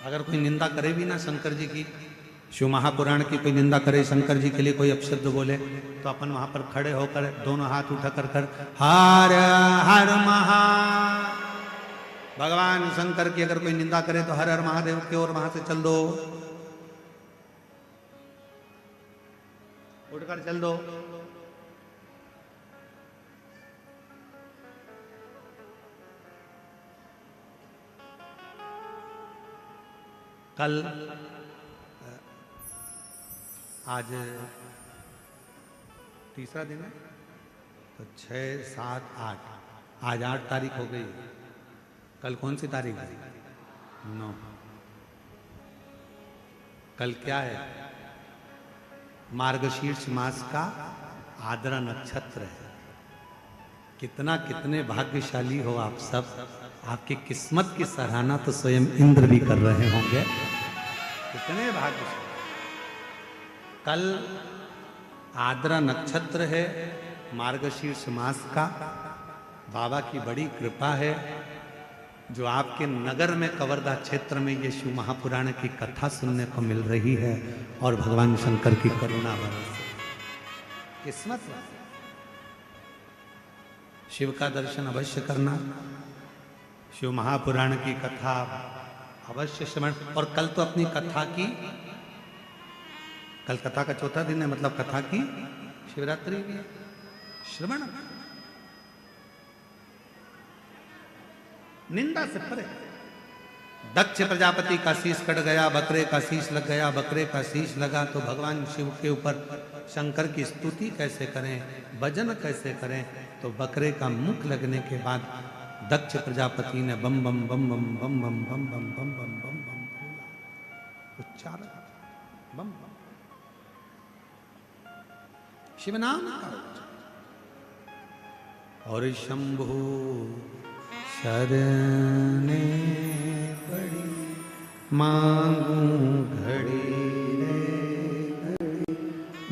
अगर कोई निंदा करे भी ना शंकर जी की, शिव महापुराण की कोई निंदा करे, शंकर जी के लिए कोई अपशब्द बोले, तो अपन वहां पर खड़े होकर दोनों हाथ उठाकर हर हर महा, भगवान शंकर की अगर कोई निंदा करे तो हर हर महादेव की ओर वहां से चल दो, उठकर चल दो। कल आज तीसरा दिन है तो 6, 7, 8, आज 8 तारीख हो गई। कल कौन सी तारीख है? 9। कल क्या है? मार्गशीर्ष मास का आद्रा नक्षत्र है। कितने भाग्यशाली हो आप सब। आपकी किस्मत की सराहना तो स्वयं इंद्र भी कर रहे होंगे। कितने भाग्यशाली। कल आद्रा नक्षत्र है, मार्गशीर्ष मास का। बाबा की बड़ी कृपा है जो आपके नगर में, कवर्धा क्षेत्र में ये शिव महापुराण की कथा सुनने को मिल रही है और भगवान शंकर की करुणा बरस। किस्मत है। शिव का दर्शन अवश्य करना, शिव महापुराण की कथा अवश्य श्रवण। और कल तो अपनी कथा की, कल कथा का चौथा दिन है, मतलब कथा की शिवरात्रि भी है। श्रवण, निंदा से परे। दक्ष प्रजापति का शीश कट गया, बकरे का शीश लग गया, बकरे का शीश लगा तो भगवान शिव के ऊपर शंकर की स्तुति कैसे करें, भजन कैसे करें। तो बकरे का मुख लगने के बाद दक्ष प्रजापति ने बम बम बम बम बम बम बम बम बम बम बम बम उच्चारण बम बम शिव नाम का और शंभु शरणे पड़ी मांगू घड़ी रे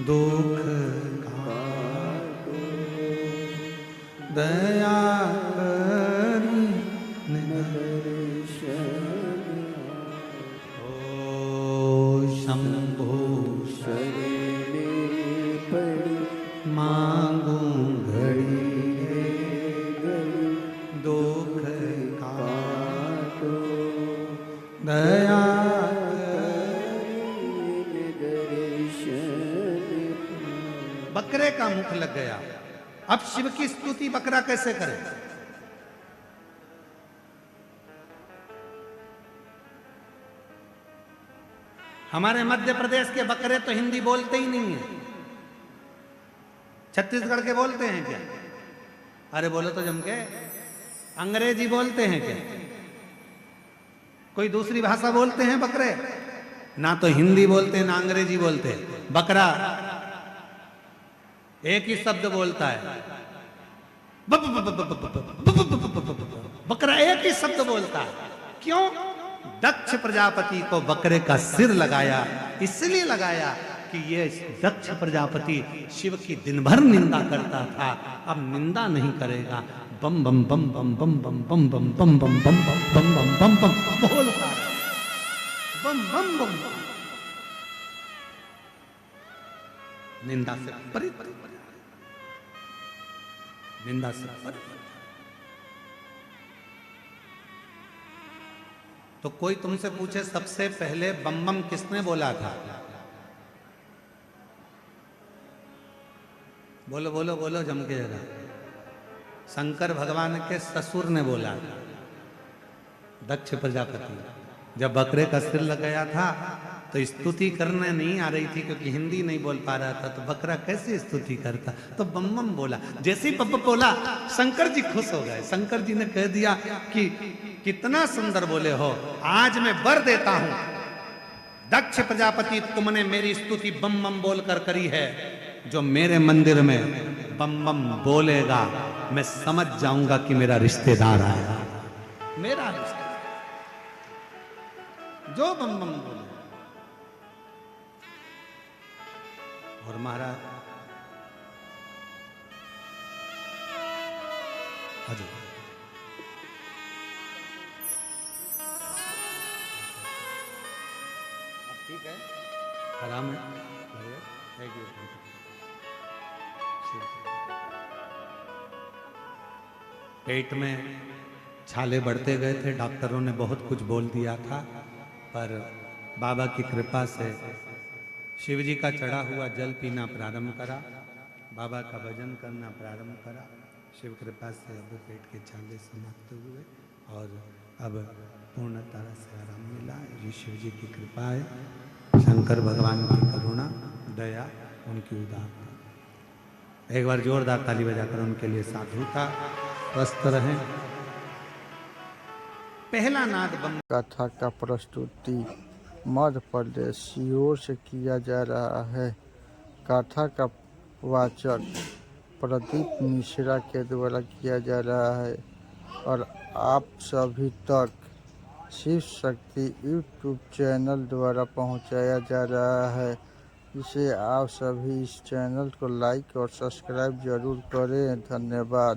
दुख काटो दया करी ओ शंभु शरणे पड़ी मांगू घड़ी दुख काटो दया बकरे का मुख लग गया। अब शिव की स्तुति बकरा कैसे करे? हमारे मध्य प्रदेश के बकरे तो हिंदी बोलते ही नहीं है। छत्तीसगढ़ के बोलते हैं क्या? अरे बोलो तो जम के। अंग्रेजी बोलते हैं क्या? कोई दूसरी भाषा बोलते हैं बकरे? ना तो हिंदी बोलते हैं ना अंग्रेजी बोलते हैं। बकरा एक ही शब्द बोलता है, बकरा एक ही शब्द बोलता है। क्यों? दक्ष प्रजापति को बकरे का सिर लगाया, इसलिए लगाया कि ये दक्ष प्रजापति शिव की दिन भर निंदा करता था, अब निंदा नहीं करेगा। बम बम बम बम बम बम बम बम बम बम बम बम बम बम बम बोलता है, बम बम बम निंदा से परे निंदा से परे। तो कोई तुमसे पूछे सबसे पहले बम बम किसने बोला था? बोलो बोलो बोलो जम के जरा। शंकर भगवान के ससुर ने बोला, दक्ष प्रजापति। जब बकरे का सिर लगाया था तो स्तुति करने नहीं आ रही थी, क्योंकि हिंदी नहीं बोल पा रहा था, तो बकरा कैसे स्तुति करता? तो बम बम बोला। जैसे ही बम बोला शंकर जी खुश हो गए। शंकर जी ने कह दिया कि कितना सुंदर बोले हो, आज मैं वर देता हूं, दक्ष प्रजापति तुमने मेरी स्तुति बम बम बोलकर करी है। जो मेरे मंदिर में बम बम बोलेगा मैं समझ जाऊंगा कि मेरा रिश्तेदार आया, मेरा रिश्तेदार। जो बम बम बोले। और महाराज हजू ठीक है, आराम है। पेट में छाले बढ़ते गए थे, डॉक्टरों ने बहुत कुछ बोल दिया था, पर बाबा की कृपा से शिव जी का चढ़ा हुआ जल पीना प्रारंभ करा, बाबा का भजन करना प्रारंभ करा। शिव कृपा से अब पेट के छाले समाप्त हुए और अब पूर्ण तरह से आराम मिला। ये शिव जी की कृपा है, शंकर भगवान की करुणा, दया, उनकी उदारता। एक बार जोरदार ताली बजाकर उनके लिए साधुता। स्वस्थ रहें। पहला नाद बम। कथा का प्रस्तुति मध्य प्रदेश सीहोर से किया जा रहा है। कथा का वाचक प्रदीप मिश्रा के द्वारा किया जा रहा है और आप सभी तक शिव शक्ति यूट्यूब चैनल द्वारा पहुंचाया जा रहा है। इसे आप सभी इस चैनल को लाइक और सब्सक्राइब जरूर करें। धन्यवाद।